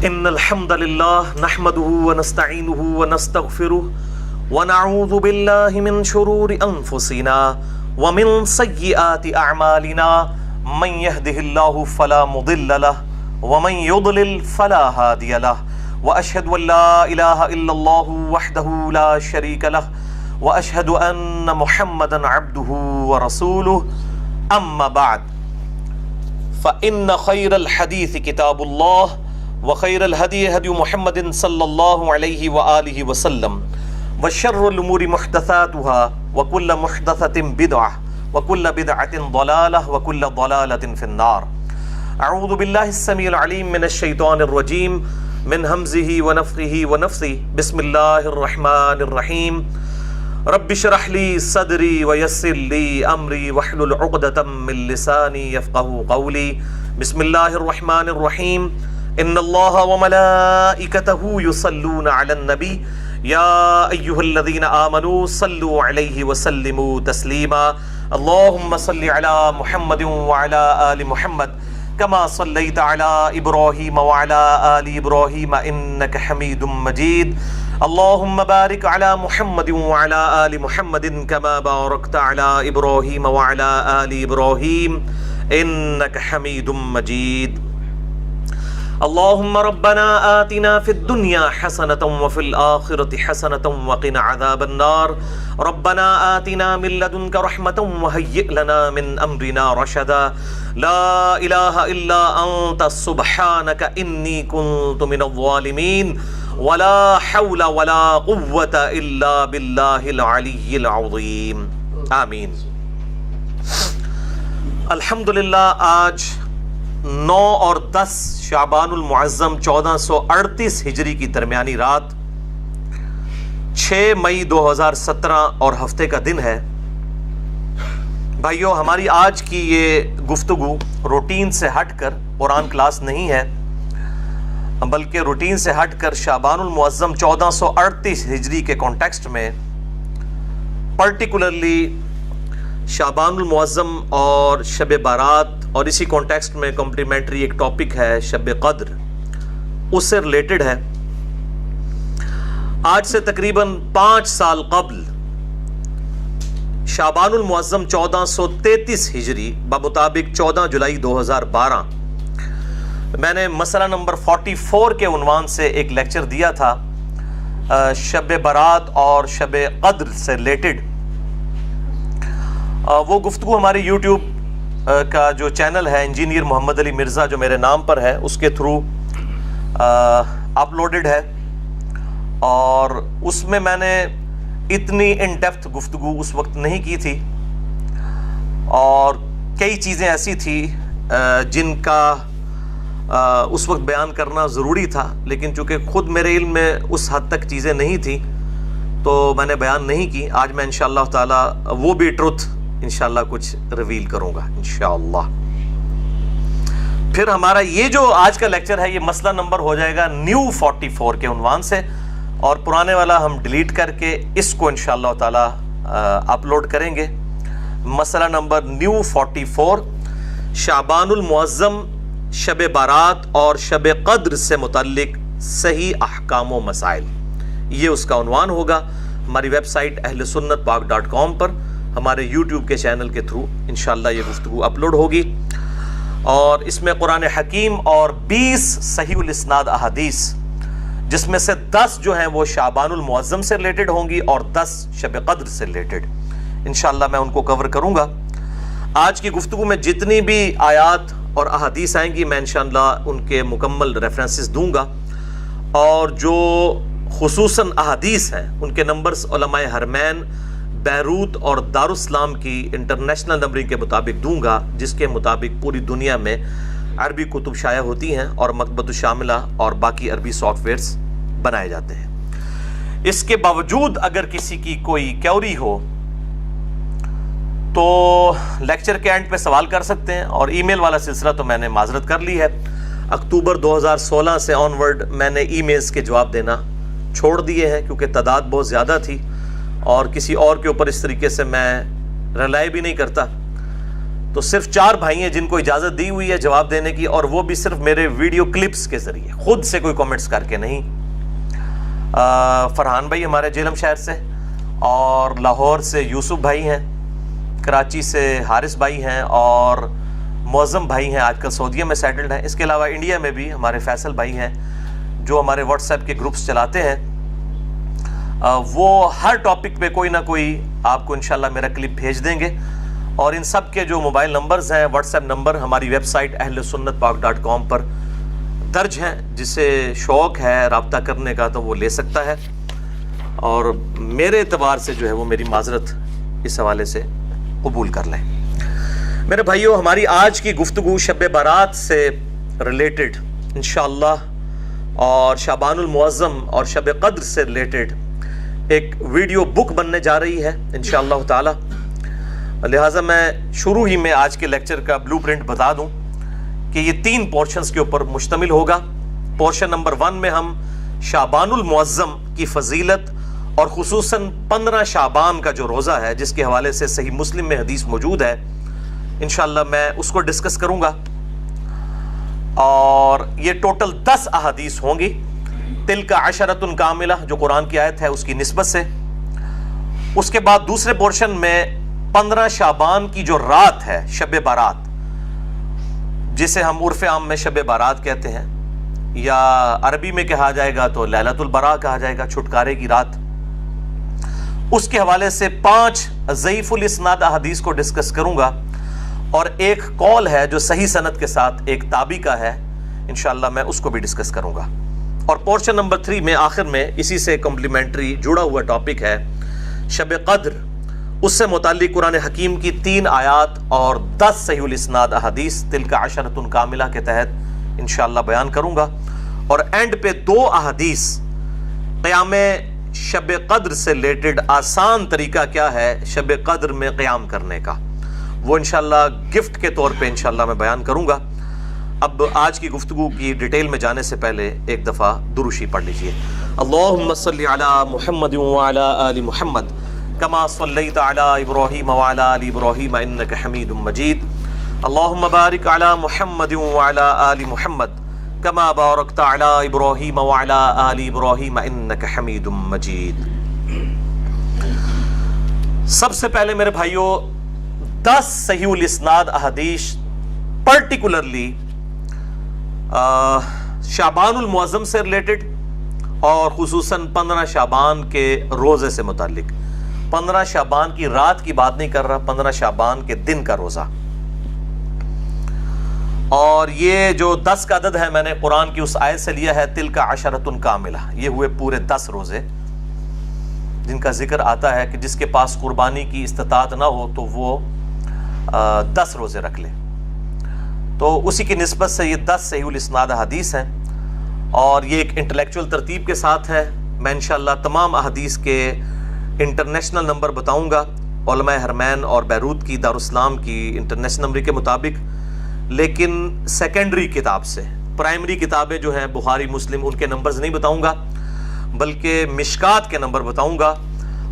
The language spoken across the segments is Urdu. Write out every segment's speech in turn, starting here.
إن الحمد لله نحمده ونستعينه ونستغفره ونعوذ بالله من شرور أنفسنا ومن سيئات أعمالنا من يهده الله فلا مضل له ومن يضلل فلا هادي له وأشهد أن لا إله إلا الله وحده لا شريك له وأشهد أن محمدا عبده ورسوله أما بعد فإن خير الحديث كتاب الله وخير الهدي هدي محمد صلى الله عليه وآله وسلم وشر الأمور محدثاتها وكل محدثة بدعة وكل بدعة ضلالة وكل ضلالة في النار. أعوذ بالله السميع العليم من الشيطان الرجيم من همزه ونفخه ونفثه. بسم الله الرحمن الرحيم. رب اشرح لي صدري ويسر لي أمري واحلل عقدة من لساني يفقهوا قولي. بسم الله الرحمن الرحيم. ان اللہ وملائکتہ یصلون علی النبی یا ایہا الذین آمنوا صلوا علیہ وسلموا تسلیما. اللہم صل علی محمد وعلی آل محمد کما صلیت علی ابراہیم وعلی آل ابراہیم انک حمید مجید. اللہم بارک علی محمد وعلی آل محمد کما بارکت علی ابراہیم وعلی آل ابراہیم انک حمید مجید. اللهم ربنا آتنا في الدنيا حسنة وفي الآخرة حسنة وقنا عذاب النار. ربنا آتنا من لدنك رحمة وهيئ لنا من أمرنا رشدا. لا إله إلا أنت سبحانك إني كنت من الظالمين. ولا حول ولا قوة إلا بالله العلي العظيم. آمین. الحمدللہ آج 9 اور 10 شعبان المعظم 1438 ہجری کی درمیانی رات 6 مئی 2017 اور ہفتے کا دن ہے. بھائیو، ہماری آج کی یہ گفتگو روٹین سے ہٹ کر قرآن کلاس نہیں ہے، بلکہ روٹین سے ہٹ کر شعبان المعظم 1438 ہجری کے کانٹیکسٹ میں پرٹیکولرلی شعبان المعظم اور شب بارات اور اسی کانٹیکسٹ میں کمپلیمنٹری ایک ٹاپک ہے شب قدر، اس سے ریلیٹڈ ہے. آج سے تقریباً 5 سال قبل شعبان المعظم 1433 ہجری بمطابق 14 جولائی 2012 میں نے مسئلہ نمبر 44 کے عنوان سے ایک لیکچر دیا تھا شب برات اور شب قدر سے ریلیٹڈ. وہ گفتگو ہمارے یوٹیوب کا جو چینل ہے انجینئر محمد علی مرزا جو میرے نام پر ہے اس کے تھرو اپلوڈڈ ہے، اور اس میں میں نے اتنی ان ڈیپتھ گفتگو اس وقت نہیں کی تھی، اور کئی چیزیں ایسی تھی جن کا اس وقت بیان کرنا ضروری تھا، لیکن چونکہ خود میرے علم میں اس حد تک چیزیں نہیں تھیں تو میں نے بیان نہیں کی. آج میں انشاءاللہ تعالی وہ بھی ٹروتھ انشاءاللہ کچھ ریویل کروں گا انشاءاللہ. پھر ہمارا یہ جو آج کا لیکچر ہے یہ مسئلہ نمبر ہو جائے گا نیو 44 کے عنوان سے، اور پرانے والا ہم ڈیلیٹ کر کے اس کو انشاءاللہ تعالی اپلوڈ کریں گے. مسئلہ نمبر نیو 44 شعبان المعظم، شب بارات اور شب قدر سے متعلق صحیح احکام و مسائل، یہ اس کا عنوان ہوگا. ہماری ویب سائٹ اہلسنتپاک.com پر ہمارے یوٹیوب کے چینل کے تھرو انشاءاللہ یہ گفتگو اپلوڈ ہوگی، اور اس میں قرآن حکیم اور 20 صحیح الاسناد احادیث، جس میں سے 10 جو ہیں وہ شعبان المعظم سے ریلیٹڈ ہوں گی اور 10 شب قدر سے ریلیٹڈ. انشاءاللہ میں ان کو کور کروں گا. آج کی گفتگو میں جتنی بھی آیات اور احادیث آئیں گی میں انشاءاللہ ان کے مکمل ریفرنسز دوں گا، اور جو خصوصاً احادیث ہیں ان کے نمبرز علماء حرمین بیروت اور دارالاسلام کی انٹرنیشنل نمبرنگ کے مطابق دوں گا، جس کے مطابق پوری دنیا میں عربی کتب شائع ہوتی ہیں اور مکتبۃ الشاملہ اور باقی عربی سافٹ ویئرز بنائے جاتے ہیں. اس کے باوجود اگر کسی کی کوئی کیوری ہو تو لیکچر کے اینڈ پہ سوال کر سکتے ہیں، اور ای میل والا سلسلہ تو میں نے معذرت کر لی ہے. اکتوبر 2016 سے آن ورڈ میں نے ای میلز کے جواب دینا چھوڑ دیے ہیں، کیونکہ تعداد بہت زیادہ تھی اور کسی اور کے اوپر اس طریقے سے میں ریلائی بھی نہیں کرتا. تو صرف 4 بھائی ہیں جن کو اجازت دی ہوئی ہے جواب دینے کی، اور وہ بھی صرف میرے ویڈیو کلپس کے ذریعے، خود سے کوئی کامنٹس کر کے نہیں۔ فرحان بھائی ہمارے جہلم شہر سے، اور لاہور سے یوسف بھائی ہیں، کراچی سے حارث بھائی ہیں، اور معظم بھائی ہیں، آج کل سعودیہ میں سیٹلڈ ہیں۔ اس کے علاوہ انڈیا میں بھی ہمارے فیصل بھائی ہیں جو ہمارے واٹس ایپ کے گروپس چلاتے ہیں۔ وہ ہر ٹاپک پہ کوئی نہ کوئی آپ کو انشاءاللہ میرا کلپ بھیج دیں گے، اور ان سب کے جو موبائل نمبرز ہیں، واٹس ایپ نمبر ہماری ویب سائٹ ahlsunnatpak.com پر درج ہیں۔ جسے شوق ہے رابطہ کرنے کا تو وہ لے سکتا ہے، اور میرے اعتبار سے جو ہے وہ میری معذرت اس حوالے سے قبول کر لیں۔ میرے بھائیو، ہماری آج کی گفتگو شب بارات سے ریلیٹڈ انشاءاللہ، اور شعبان المعظم اور شب قدر سے ریلیٹڈ ایک ویڈیو بک بننے جا رہی ہے انشاءاللہ تعالی۔ لہٰذا میں شروع ہی میں آج کے لیکچر کا بلو پرنٹ بتا دوں کہ یہ 3 پورشنز کے اوپر مشتمل ہوگا۔ پورشن نمبر 1 میں ہم شعبان المعظم کی فضیلت اور خصوصاً 15 شعبان کا جو روزہ ہے، جس کے حوالے سے صحیح مسلم میں حدیث موجود ہے، انشاءاللہ میں اس کو ڈسکس کروں گا، اور یہ ٹوٹل 10 احادیث ہوں گی۔ تلک عشرۃ کاملہ جو قرآن کی آیت ہے اس کی نسبت سے۔ اس کے بعد دوسرے پورشن میں 15 شعبان کی جو رات ہے، شب بارات، جسے ہم عرف عام میں شب بارات کہتے ہیں، یا عربی میں کہا جائے گا تو لیلۃ البراء کہا جائے گا، چھٹکارے کی رات۔ اس کے حوالے سے 5 ضعیف الاسناد احادیث کو ڈسکس کروں گا، اور ایک قول ہے جو صحیح سند کے ساتھ ایک تابعی کا ہے، انشاءاللہ میں اس کو بھی ڈسکس کروں گا۔ اور پورشن نمبر 3 میں آخر میں اسی سے کمپلیمنٹری جڑا ہوا ٹاپک ہے شب قدر، اس سے متعلق قرآن حکیم کی 3 آیات اور 10 صحیح الاسناد احادیث تلک عشرۃ کاملہ کے تحت انشاءاللہ بیان کروں گا، اور اینڈ پہ 2 احادیث قیام شب قدر سے ریلیٹڈ آسان طریقہ کیا ہے شب قدر میں قیام کرنے کا، وہ انشاءاللہ گفٹ کے طور پہ انشاءاللہ میں بیان کروں گا۔ اب آج کی گفتگو کی ڈیٹیل میں جانے سے پہلے ایک دفعہ درود پڑھ لیجئے۔ اللہم صلی علی محمد وعلی آل محمد کما صلیت علی ابراہیم وعلی آل ابراہیم انک حمید مجید۔ اللہم بارک علی محمد وعلی آل محمد کما بارکت علی ابراہیم وعلی آل ابراہیم انک حمید مجید۔ سب سے پہلے میرے بھائیوں، 10 صحیح الاسناد احادیث پرٹیکولرلی شعبان المعظم سے ریلیٹڈ، اور خصوصاً 15 شعبان کے روزے سے متعلق۔ 15 شعبان کی رات کی بات نہیں کر رہا، 15 شعبان کے دن کا روزہ۔ اور یہ جو 10 کا عدد ہے میں نے قرآن کی اس آیت سے لیا ہے، تلک عشرۃ کاملہ، یہ ہوئے پورے 10 روزے جن کا ذکر آتا ہے کہ جس کے پاس قربانی کی استطاعت نہ ہو تو وہ 10 روزے رکھ لے۔ تو اسی کی نسبت سے یہ 10 صحیح الاسناد حدیث ہیں، اور یہ ایک انٹلیکچول ترتیب کے ساتھ ہے۔ میں انشاءاللہ تمام احادیث کے انٹرنیشنل نمبر بتاؤں گا، علماء حرمین اور بیروت کی دارالاسلام کی انٹرنیشنل نمبر کے مطابق، لیکن سیکنڈری کتاب سے، پرائمری کتابیں جو ہیں بخاری مسلم، ان کے نمبرز نہیں بتاؤں گا، بلکہ مشکات کے نمبر بتاؤں گا۔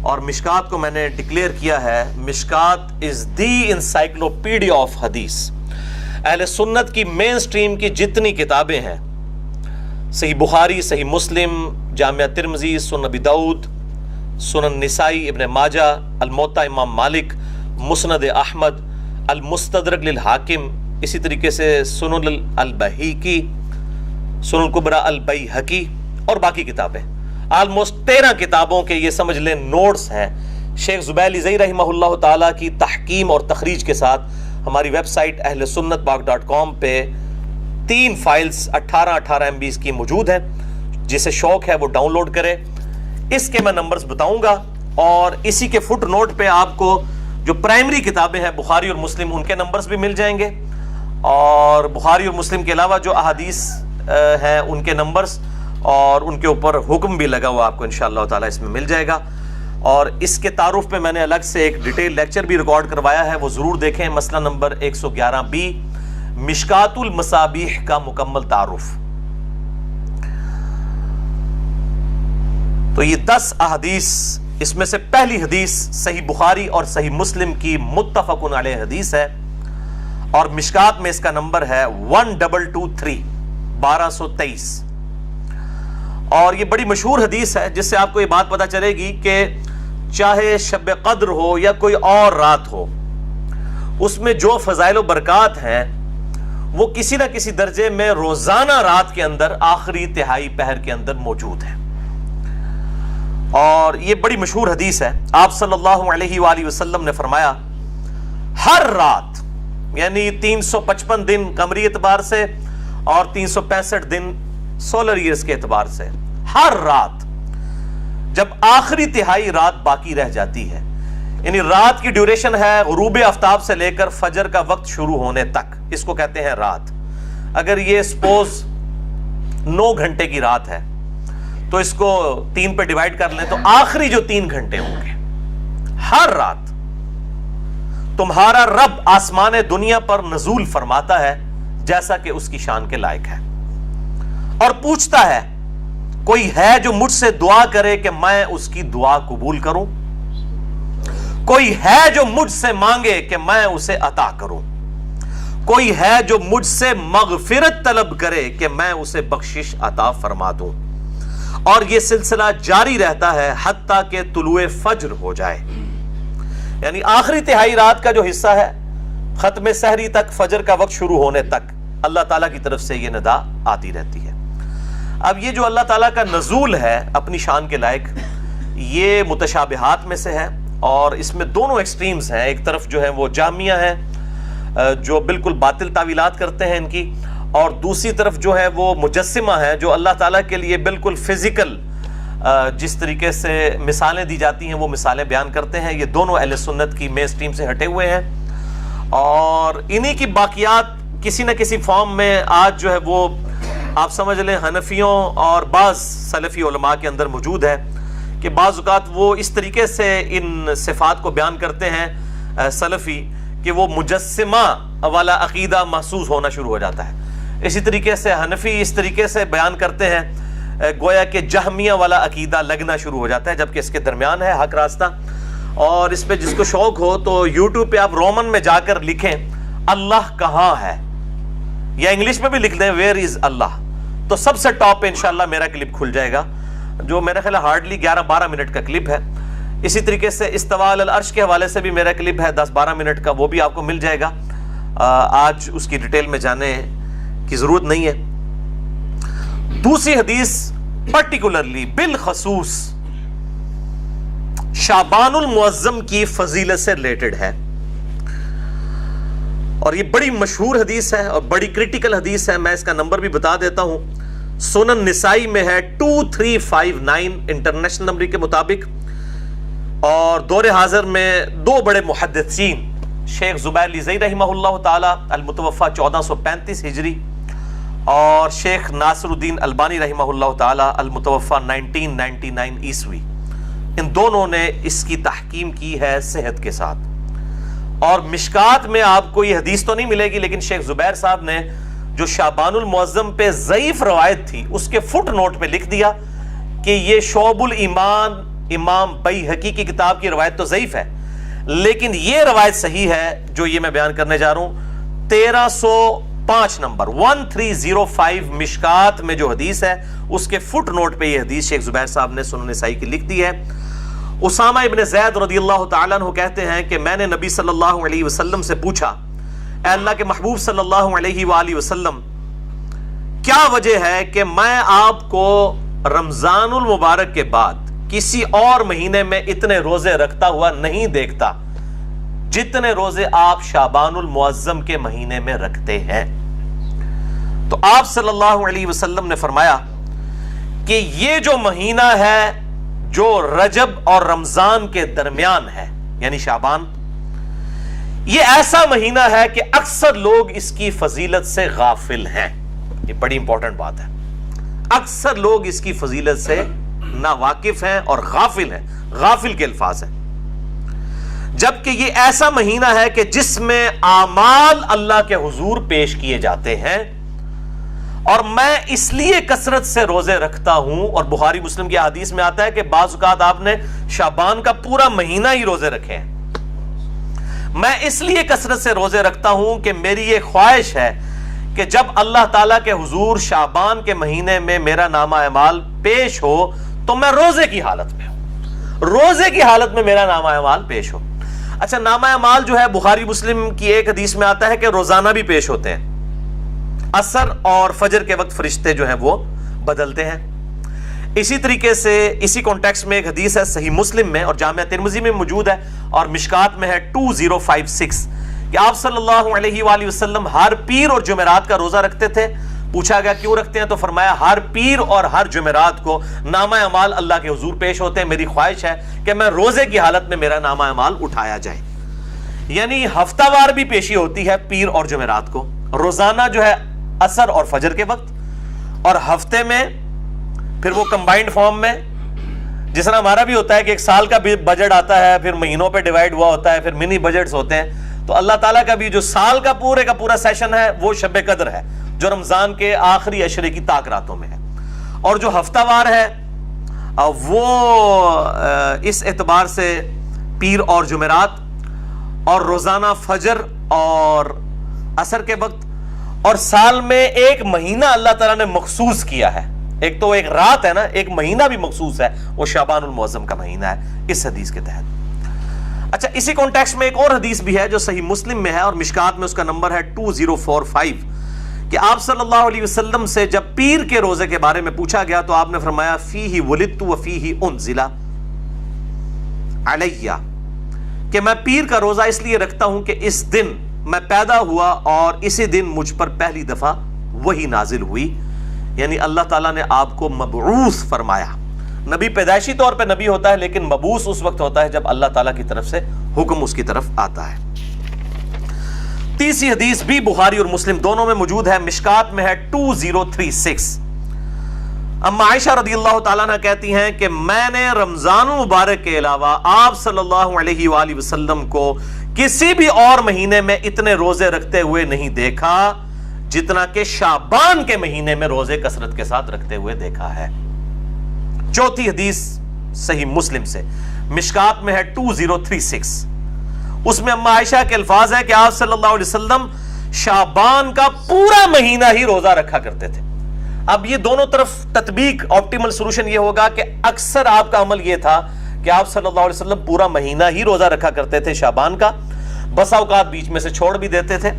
اور مشکات کو میں نے ڈکلیئر کیا ہے، مشکات از دی انسائکلوپیڈیا آف حدیث۔ اہل سنت کی مین سٹریم کی جتنی کتابیں ہیں، صحیح بخاری، صحیح مسلم، جامعہ ترمذی، سنن ابی داؤد، سنن نسائی، ابن ماجہ، الموطا امام مالک، مسند احمد، المستدرک للحاکم، اسی طریقے سے سنن البیہقی، سنن الکبریٰ البیہقی، اور باقی کتابیں آلموسٹ 13 کتابوں کے یہ سمجھ لیں نوٹس ہیں شیخ زبیل زئی رحمہ اللہ تعالیٰ کی تحکیم اور تخریج کے ساتھ ہماری ویب سائٹ ahlsunnatpak.com پہ 3 فائلز 18 MB کی موجود ہیں، جسے شوق ہے وہ ڈاؤن لوڈ کرے۔ اس کے میں نمبرز بتاؤں گا، اور اسی کے فٹ نوٹ پہ آپ کو جو پرائمری کتابیں ہیں بخاری اور مسلم، ان کے نمبرز بھی مل جائیں گے، اور بخاری اور مسلم کے علاوہ جو احادیث ہیں ان کے نمبرز اور ان کے اوپر حکم بھی لگا ہوا آپ کو انشاءاللہ تعالیٰ اس میں مل جائے گا۔ اور اس کے تعارف پہ میں نے الگ سے ایک ڈیٹیل لیکچر بھی ریکارڈ کروایا ہے، وہ ضرور دیکھیں، مسئلہ نمبر 111B، مشکات المصابیح کا مکمل تعارف۔ تو یہ 10 احادیث، اس میں سے پہلی حدیث صحیح بخاری اور صحیح مسلم کی متفق علیہ حدیث ہے، اور مشکات میں اس کا نمبر ہے 1223 1223. اور یہ بڑی مشہور حدیث ہے جس سے آپ کو یہ بات پتہ چلے گی کہ چاہے شب قدر ہو یا کوئی اور رات ہو، اس میں جو فضائل و برکات ہیں وہ کسی نہ کسی درجے میں روزانہ رات کے اندر آخری تہائی پہر کے اندر موجود ہیں. اور یہ بڑی مشہور حدیث ہے. آپ صلی اللہ علیہ وآلہ وسلم نے فرمایا ہر رات، یعنی 355 دن قمری اعتبار سے اور 365 دن سولر ایئرز کے اعتبار سے، ہر رات جب آخری تہائی رات باقی رہ جاتی ہے، یعنی رات کی ڈیوریشن ہے غروب آفتاب سے لے کر فجر کا وقت شروع ہونے تک، اس کو کہتے ہیں رات. اگر یہ سپوز 9 گھنٹے کی رات ہے تو اس کو 3 پہ ڈیوائیڈ کر لیں تو آخری جو 3 گھنٹے ہوں گے، ہر رات تمہارا رب آسمان دنیا پر نزول فرماتا ہے جیسا کہ اس کی شان کے لائق ہے، اور پوچھتا ہے کوئی ہے جو مجھ سے دعا کرے کہ میں اس کی دعا قبول کروں، کوئی ہے جو مجھ سے مانگے کہ میں اسے عطا کروں، کوئی ہے جو مجھ سے مغفرت طلب کرے کہ میں اسے بخشش عطا فرما دوں. اور یہ سلسلہ جاری رہتا ہے حتیٰ کہ طلوع فجر ہو جائے، یعنی آخری تہائی رات کا جو حصہ ہے ختم سحری تک، فجر کا وقت شروع ہونے تک اللہ تعالیٰ کی طرف سے یہ ندا آتی رہتی ہے. اب یہ جو اللہ تعالیٰ کا نزول ہے اپنی شان کے لائق، یہ متشابہات میں سے ہے، اور اس میں دونوں ایکسٹریمز ہیں. ایک طرف جو ہے وہ جہمیہ ہیں جو بالکل باطل تعویلات کرتے ہیں ان کی، اور دوسری طرف جو ہے وہ مجسمہ ہیں جو اللہ تعالیٰ کے لیے بالکل فزیکل جس طریقے سے مثالیں دی جاتی ہیں وہ مثالیں بیان کرتے ہیں. یہ دونوں اہل سنت کی مین اسٹریم سے ہٹے ہوئے ہیں، اور انہی کی باقیات کسی نہ کسی فارم میں آج جو ہے وہ آپ سمجھ لیں حنفیوں اور بعض سلفی علماء کے اندر موجود ہے کہ بعض اوقات وہ اس طریقے سے ان صفات کو بیان کرتے ہیں سلفی کہ وہ مجسمہ والا عقیدہ محسوس ہونا شروع ہو جاتا ہے. اسی طریقے سے حنفی اس طریقے سے بیان کرتے ہیں گویا کہ جہمیہ والا عقیدہ لگنا شروع ہو جاتا ہے، جبکہ اس کے درمیان ہے حق راستہ. اور اس پہ جس کو شوق ہو تو یوٹیوب پہ آپ رومن میں جا کر لکھیں اللہ کہاں ہے، یا انگلش میں بھی لکھ دیں ویئر از اللہ، تو سب سے ٹاپ پہ انشاءاللہ میرا کلپ کھل جائے گا، جو میرا خیال ہے ہارڈلی 11-12 منٹ کا کلپ ہے. اسی طریقے سے استواء علی العرش کے حوالے سے بھی میرا کلپ ہے 10-12 منٹ کا، وہ بھی آپ کو مل جائے گا. آج اس کی ڈیٹیل میں جانے کی ضرورت نہیں ہے. دوسری حدیث پرٹیکولرلی بالخصوص شعبان المعظم کی فضیلت سے ریلیٹڈ ہے، اور یہ بڑی مشہور حدیث ہے اور بڑی کریٹیکل حدیث ہے. میں اس کا نمبر بھی بتا دیتا ہوں. سنن نسائی میں ہے 2359 انٹرنیشنل نمبر کے مطابق، اور دور حاضر میں 2 بڑے محدثین شیخ زبیر لیزئی رحمہ اللہ تعالی المتوفى 1435 ہجری اور شیخ ناصر الدین البانی رحمہ اللہ تعالی المتوفى 1999 عیسوی، ان دونوں نے اس کی تحکیم کی ہے صحت کے ساتھ. اور مشکات میں آپ کو یہ حدیث تو نہیں ملے گی، لیکن شیخ زبیر صاحب نے جو شعبان المعظم پہ ضعیف روایت تھی اس کے فٹ نوٹ پہ لکھ دیا کہ یہ شعب الایمان امام بیہقی کی کتاب کی روایت تو ضعیف ہے، لیکن یہ روایت صحیح ہے جو یہ میں بیان کرنے جا رہا ہوں. 1305 نمبر 1305 مشکات میں جو حدیث ہے اس کے فٹ نوٹ پہ یہ حدیث شیخ زبیر صاحب نے سنن نسائی کی لکھ دی ہے. اسامہ ابن زید رضی اللہ تعالیٰ عنہ کہتے ہیں کہ میں نے نبی صلی اللہ علیہ وسلم سے پوچھا، اے اللہ کے محبوب صلی اللہ علیہ وآلہ وسلم، کیا وجہ ہے کہ میں آپ کو رمضان المبارک کے بعد کسی اور مہینے میں اتنے روزے رکھتا ہوا نہیں دیکھتا جتنے روزے آپ شعبان المعظم کے مہینے میں رکھتے ہیں؟ تو آپ صلی اللہ علیہ وسلم نے فرمایا کہ یہ جو مہینہ ہے جو رجب اور رمضان کے درمیان ہے، یعنی شعبان، یہ ایسا مہینہ ہے کہ اکثر لوگ اس کی فضیلت سے غافل ہیں. یہ بڑی امپورٹنٹ بات ہے. اکثر لوگ اس کی فضیلت سے ناواقف ہیں اور غافل ہیں. غافل کے الفاظ ہیں. جبکہ یہ ایسا مہینہ ہے کہ جس میں اعمال اللہ کے حضور پیش کیے جاتے ہیں، اور میں اس لیے کثرت سے روزے رکھتا ہوں. اور بخاری مسلم کی حدیث میں آتا ہے کہ بعض اوقات آپ نے شعبان کا پورا مہینہ ہی روزے رکھے ہیں. میں اس لیے کثرت سے روزے رکھتا ہوں کہ میری یہ خواہش ہے کہ جب اللہ تعالیٰ کے حضور شعبان کے مہینے میں میرا نامہ اعمال پیش ہو تو میں روزے کی حالت میں ہوں، روزے کی حالت میں میرا نامہ اعمال پیش ہو۔ اچھا، نامہ اعمال جو ہے بخاری مسلم کی ایک حدیث میں آتا ہے کہ روزانہ بھی پیش ہوتے ہیں، عصر اور فجر کے وقت فرشتے جو ہیں وہ بدلتے ہیں۔ اسی طریقے سے اسی کانٹیکسٹ میں ایک حدیث ہے صحیح مسلم میں اور جامعہ ترمذی میں موجود ہے اور مشکات میں ہے 2056 کہ آپ صلی اللہ علیہ وآلہ وسلم ہر پیر اور جمعرات کا روزہ رکھتے تھے۔ پوچھا گیا کیوں رکھتے ہیں تو فرمایا ہر پیر اور ہر جمعرات کو نامہ اعمال اللہ کے حضور پیش ہوتے ہیں، میری خواہش ہے کہ میں روزے کی حالت میں میرا نامہ اعمال اٹھایا جائے۔ یعنی ہفتہ وار بھی پیشی ہوتی ہے پیر اور جمعرات کو، روزانہ جو ہے عصر اور فجر کے وقت، اور ہفتے میں پھر وہ کمبائنڈ فارم میں، جس طرح ہمارا بھی ہوتا ہے کہ ایک سال کا بجٹ آتا ہے پھر مہینوں پہ ڈیوائیڈ ہوا ہوتا ہے، پھر منی بجٹس ہوتے ہیں، تو اللہ تعالیٰ کا بھی جو سال کا پورا سیشن ہے وہ شب قدر ہے جو رمضان کے آخری عشرے کی طاق راتوں میں ہے، اور جو ہفتہ وار ہے وہ اس اعتبار سے پیر اور جمعرات اور روزانہ فجر اور عصر کے وقت، اور سال میں ایک مہینہ اللہ تعالیٰ نے مخصوص کیا ہے، ایک تو ایک رات ہے نا، ایک مہینہ بھی مخصوص ہے، وہ شعبان المعظم کا مہینہ ہے اس حدیث کے تحت۔ اچھا، اسی کانٹیکسٹ میں ایک اور حدیث بھی ہے جو صحیح مسلم میں ہے اور مشکات میں اس کا نمبر ہے 2045 کہ آپ صلی اللہ علیہ وسلم سے جب پیر کے روزے کے بارے میں پوچھا گیا تو آپ نے فرمایا فیہ ولدت وفیہ انزل علیہ، کہ میں پیر کا روزہ اس لیے رکھتا ہوں کہ اس دن میں پیدا ہوا اور اسی دن مجھ پر پہلی دفعہ وحی نازل ہوئی، یعنی اللہ تعالیٰ نے آپ کو مبعوث فرمایا۔ نبی پیدائشی طور پہ نبی ہوتا ہے لیکن مبعوث اس وقت ہوتا ہے جب اللہ تعالیٰ کی طرف سے حکم اس کی طرف آتا ہے۔ تیسری حدیث بھی بخاری اور مسلم دونوں میں موجود ہے، مشکات میں ہے 2036۔ اما عائشہ رضی اللہ تعالیٰ عنہ کہتی ہیں کہ میں نے رمضان مبارک کے علاوہ آپ صلی اللہ علیہ وآلہ وسلم کو کسی بھی اور مہینے میں اتنے روزے رکھتے ہوئے نہیں دیکھا جتنا کہ شعبان کے مہینے میں روزے کثرت کے ساتھ رکھتے ہوئے دیکھا ہے۔ چوتھی حدیث صحیح مسلم سے مشکات میں ہے 2036، اس میں اما عائشہ کے الفاظ ہیں کہ آپ صلی اللہ علیہ وسلم شعبان کا پورا مہینہ ہی روزہ رکھا کرتے تھے۔ اب یہ دونوں طرف تطبیق آپٹیمل سولوشن یہ ہوگا کہ اکثر آپ کا عمل یہ تھا کہ آپ صلی اللہ علیہ وسلم پورا مہینہ ہی روزہ رکھا کرتے تھے شعبان کا، بسا اوقات بیچ میں سے چھوڑ بھی دیتے تھے،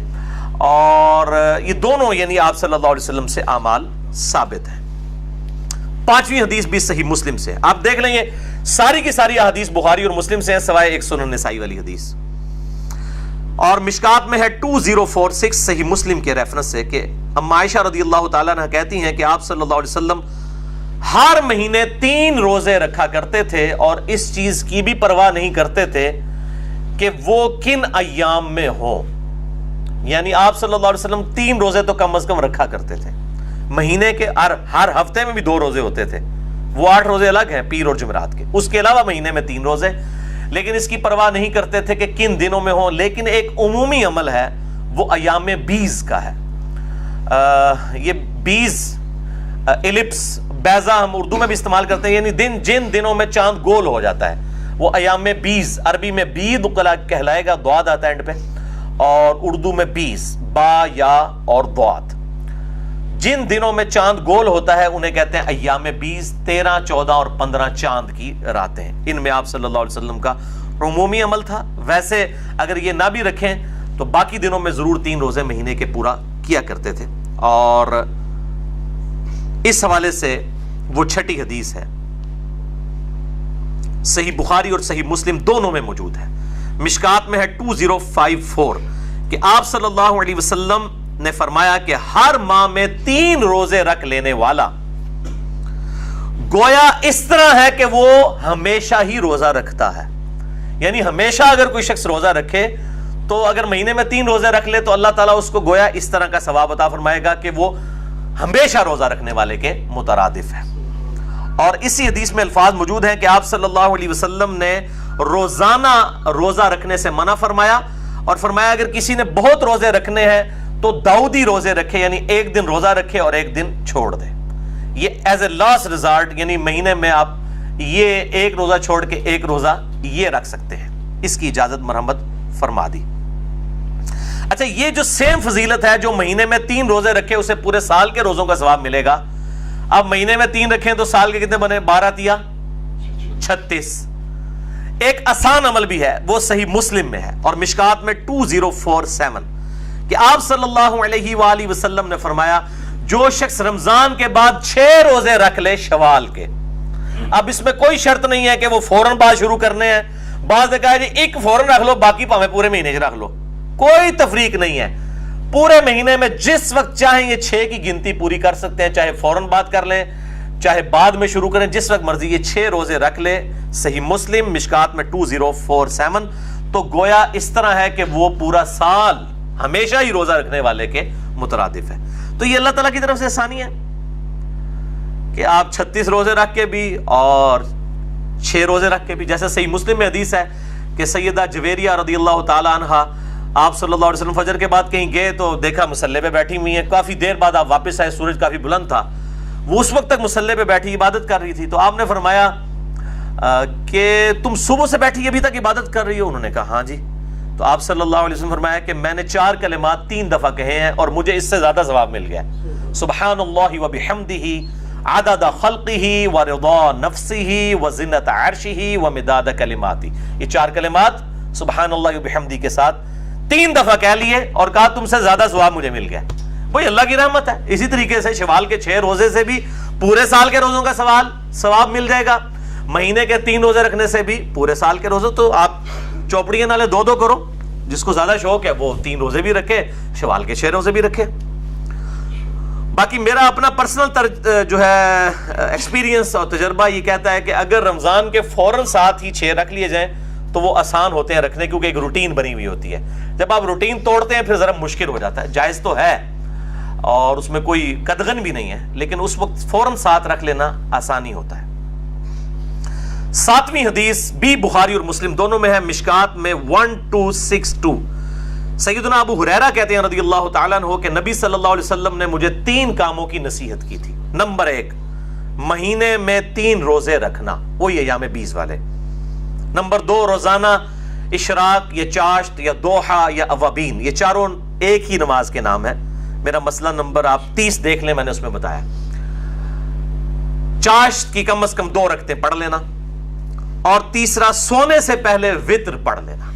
اور یہ دونوں یعنی آپ صلی اللہ علیہ وسلم سے اعمال ثابت ہیں۔ پانچویں حدیث بھی صحیح مسلم سے، آپ دیکھ لیں یہ ساری کی ساری حدیث بخاری اور مسلم سے ہیں سوائے ایک سنن نسائی والی حدیث، اور مشکات میں ہے 2046 صحیح مسلم کے ریفرنس سے کہ اما عائشہ رضی اللہ تعالیٰ عنہ کہتی ہیں کہ آپ صلی اللہ علیہ وسلم ہر مہینے 3 روزے رکھا کرتے تھے اور اس چیز کی بھی پرواہ نہیں کرتے تھے کہ وہ کن ایام میں ہوں، یعنی آپ صلی اللہ علیہ وسلم 3 روزے تو کم از کم رکھا کرتے تھے مہینے کے، ہر ہفتے میں بھی 2 روزے ہوتے تھے، وہ 8 روزے الگ ہیں پیر اور جمعرات کے، اس کے علاوہ مہینے میں 3 روزے، لیکن اس کی پرواہ نہیں کرتے تھے کہ کن دنوں میں ہوں۔ لیکن ایک عمومی عمل ہے وہ ایام 20 کا ہے، یہ 20 الپس بیضا ہم اردو میں بھی استعمال کرتے ہیں، یعنی جن دنوں میں چاند گول ہو جاتا ہے وہ ایام 20، عربی میں بید کہلائے گا، ضاد آتا ہے اینڈ پہ، اور اردو میں 20 با یا اور ضاد، جن دنوں میں چاند گول ہوتا ہے انہیں کہتے ہیں ایام 20، 13، 14 اور 15 چاند کی راتیں، ان میں آپ صلی اللہ علیہ وسلم کا عمومی عمل تھا۔ ویسے اگر یہ نہ بھی رکھیں تو باقی دنوں میں ضرور 3 روزے مہینے کے پورا کیا کرتے تھے، اور اس حوالے سے وہ چھٹی حدیث ہے، صحیح بخاری اور صحیح مسلم دونوں میں موجود ہے، مشکات میں ہے 2054 کہ آپ صلی اللہ علیہ وسلم نے فرمایا کہ ہر ماہ میں 3 روزے رکھ لینے والا گویا اس طرح ہے کہ وہ ہمیشہ ہی روزہ رکھتا ہے، یعنی ہمیشہ اگر کوئی شخص روزہ رکھے تو اگر مہینے میں 3 روزے رکھ لے تو اللہ تعالیٰ اس کو گویا اس طرح کا ثواب عطا فرمائے گا کہ وہ ہمیشہ روزہ رکھنے والے کے مترادف ہے۔ اور اسی حدیث میں الفاظ موجود ہیں کہ آپ صلی اللہ علیہ وسلم نے روزانہ روزہ رکھنے سے منع فرمایا، اور فرمایا اگر کسی نے بہت روزے رکھنے ہیں تو داؤدی روزے رکھے، یعنی ایک دن روزہ رکھے اور ایک دن چھوڑ دے، یہ ایز اے لاسٹ ریزارٹ، یعنی مہینے میں آپ یہ ایک روزہ چھوڑ کے ایک روزہ یہ رکھ سکتے ہیں، اس کی اجازت مرحمت فرما دی۔ اچھا، یہ جو سیم فضیلت ہے، جو مہینے میں 3 روزے رکھے اسے پورے سال کے روزوں کا ثواب ملے گا۔ اب مہینے میں 3 رکھیں تو سال کے کتنے بنے؟ 12 تیا 36۔ ایک آسان عمل بھی ہے، وہ صحیح مسلم میں ہے اور مشکات میں 2047 کہ آپ صلی اللہ علیہ وآلہ وسلم نے فرمایا جو شخص رمضان کے بعد 6 روزے رکھ لے شوال کے، اب اس میں کوئی شرط نہیں ہے کہ وہ فوراً بعد شروع کرنے ہیں، بعض نے کہا جی ایک فوراً رکھ لو، باقی پاویں پورے مہینے رکھ لو، کوئی تفریق نہیں ہے، پورے مہینے میں جس وقت چاہیں یہ 6 کی گنتی پوری کر سکتے ہیں، چاہے فوراً بات کر لیں چاہے بعد میں شروع کریں، جس وقت مرضی یہ 6 روزے رکھ لے۔ صحیح مسلم مشکات میں 2047۔ تو گویا اس طرح ہے کہ وہ پورا سال ہمیشہ ہی روزہ رکھنے والے کے مترادف ہے۔ تو یہ اللہ تعالیٰ کی طرف سے آسانی ہے کہ آپ 36 روزے رکھ کے بھی اور 6 روزے رکھ کے بھی، جیسے صحیح مسلم میں حدیث ہے کہ سیدہ جویریہ رضی اللہ تعالی عنہا آپ صلی اللہ علیہ وسلم فجر کے بعد کہیں گئے تو دیکھا مصلی پہ بیٹھی ہوئی ہیں، کافی دیر بعد آپ واپس آئے، سورج کافی بلند تھا، وہ اس وقت تک مصلی پہ بیٹھی عبادت کر رہی تھی، تو آپ نے فرمایا کہ تم صبح سے بیٹھی ابھی تک عبادت کر رہی ہو؟ انہوں نے کہا ہاں جی۔ تو آپ صلی اللہ علیہ وسلم فرمایا کہ میں نے 4 کلمات 3 دفعہ کہے ہیں اور مجھے اس سے زیادہ ثواب مل گیا، سبحان اللہ و بحمدہ عدد خلقہ ورضا نفسہ وزنۃ عرشہ ومداد کلماتہ۔ یہ 4 کلمات سبحان اللہ و بحمدہ کے ساتھ 3 دفعہ کہہ لیے اور کہا تم سے زیادہ ثواب مجھے مل گیا۔ وہی اللہ کی رحمت ہے۔ اسی طریقے سے شوال کے 6 روزے سے بھی پورے سال کے روزوں کا ثواب مل جائے گا، مہینے کے 3 روزے رکھنے سے بھی پورے سال کے روزے۔ تو آپ چوپڑیاں نالے 2 کرو، جس کو زیادہ شوق ہے وہ 3 روزے بھی رکھے، شوال کے 6 روزے بھی رکھے۔ باقی میرا اپنا پرسنل جو ہے ایکسپیرینس اور تجربہ یہ کہتا ہے کہ اگر رمضان کے فوراً ساتھ ہی 6 رکھ لیے جائیں تو وہ آسان ہوتے ہیں رکھنے، کیونکہ ایک روٹین بنی ہوئی ہوتی ہے۔ جب آپ روٹین توڑتے ہیں پھر ذرا مشکل ہو جاتا ہے، جائز تو ہے اور اس میں کوئی قدغن بھی نہیں ہے، لیکن اس وقت فوراً ساتھ رکھ لینا آسانی ہوتا ہے۔ 7ویں حدیث بھی بخاری اور مسلم دونوں میں ہے، مشکات میں 1262۔ سیدنا ابو ہریرہ کہتے ہیں رضی اللہ تعالیٰ عنہ کہ نبی صلی اللہ علیہ وسلم نے مجھے 3 کاموں کی نصیحت کی تھی۔ نمبر 1، مہینے میں 3 روزے رکھنا، وہی ایام 20 والے۔ نمبر 2، روزانہ اشراق یا چاشت یا دوحہ یا اوابین، یہ چاروں ایک ہی نماز کے نام ہے۔ میرا مسئلہ نمبر آپ 30 دیکھ لیں، میں نے اس میں بتایا۔ چاشت کی کم از کم 2 رکعتیں پڑھ لینا، اور تیسرا سونے سے پہلے وتر پڑھ لینا۔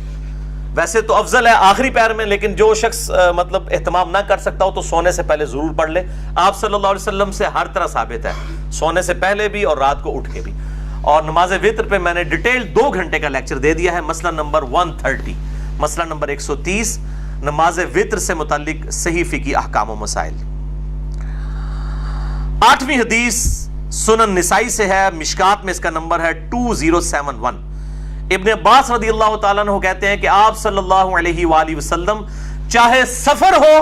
ویسے تو افضل ہے آخری پہر میں، لیکن جو شخص مطلب اہتمام نہ کر سکتا ہو تو سونے سے پہلے ضرور پڑھ لے۔ آپ صلی اللہ علیہ وسلم سے ہر طرح ثابت ہے، سونے سے پہلے بھی اور رات کو اٹھ کے بھی۔ اور نماز وتر پہ میں نے ڈیٹیل 2 گھنٹے کا لیکچر دے دیا ہے، مسئلہ نمبر 130، مسئلہ نمبر 130، نماز وتر سے متعلق صحیح فقہی احکام و مسائل۔ 8ویں حدیث سنن نسائی سے ہے، مشکات میں اس کا نمبر ہے 2071۔ ابن عباس رضی اللہ تعالیٰ عنہ کہتے ہیں کہ آپ صلی اللہ علیہ وآلہ وسلم چاہے سفر ہو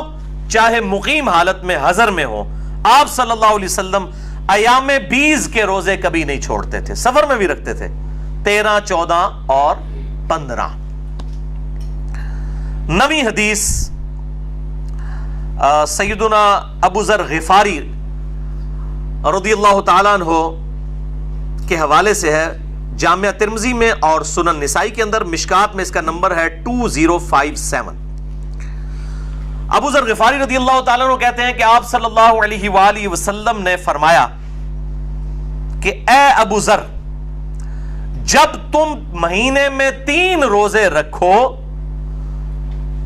چاہے مقیم حالت میں حضر میں ہو، آپ صلی اللہ علیہ وسلم ایام 20 کے روزے کبھی نہیں چھوڑتے تھے، سفر میں بھی رکھتے تھے، 13، 14 اور 15۔ 9ویں حدیث سیدنا ابو ذر غفاری رضی اللہ تعالیٰ عنہ کے حوالے سے ہے، جامعہ ترمذی میں اور سنن نسائی کے اندر، مشکات میں اس کا نمبر ہے 2057۔ ابو ذر غفاری رضی اللہ تعالیٰ عنہ کہتے ہیں کہ آپ صلی اللہ علیہ وآلہ وسلم نے فرمایا کہ اے ابو ذر، جب تم مہینے میں 3 روزے رکھو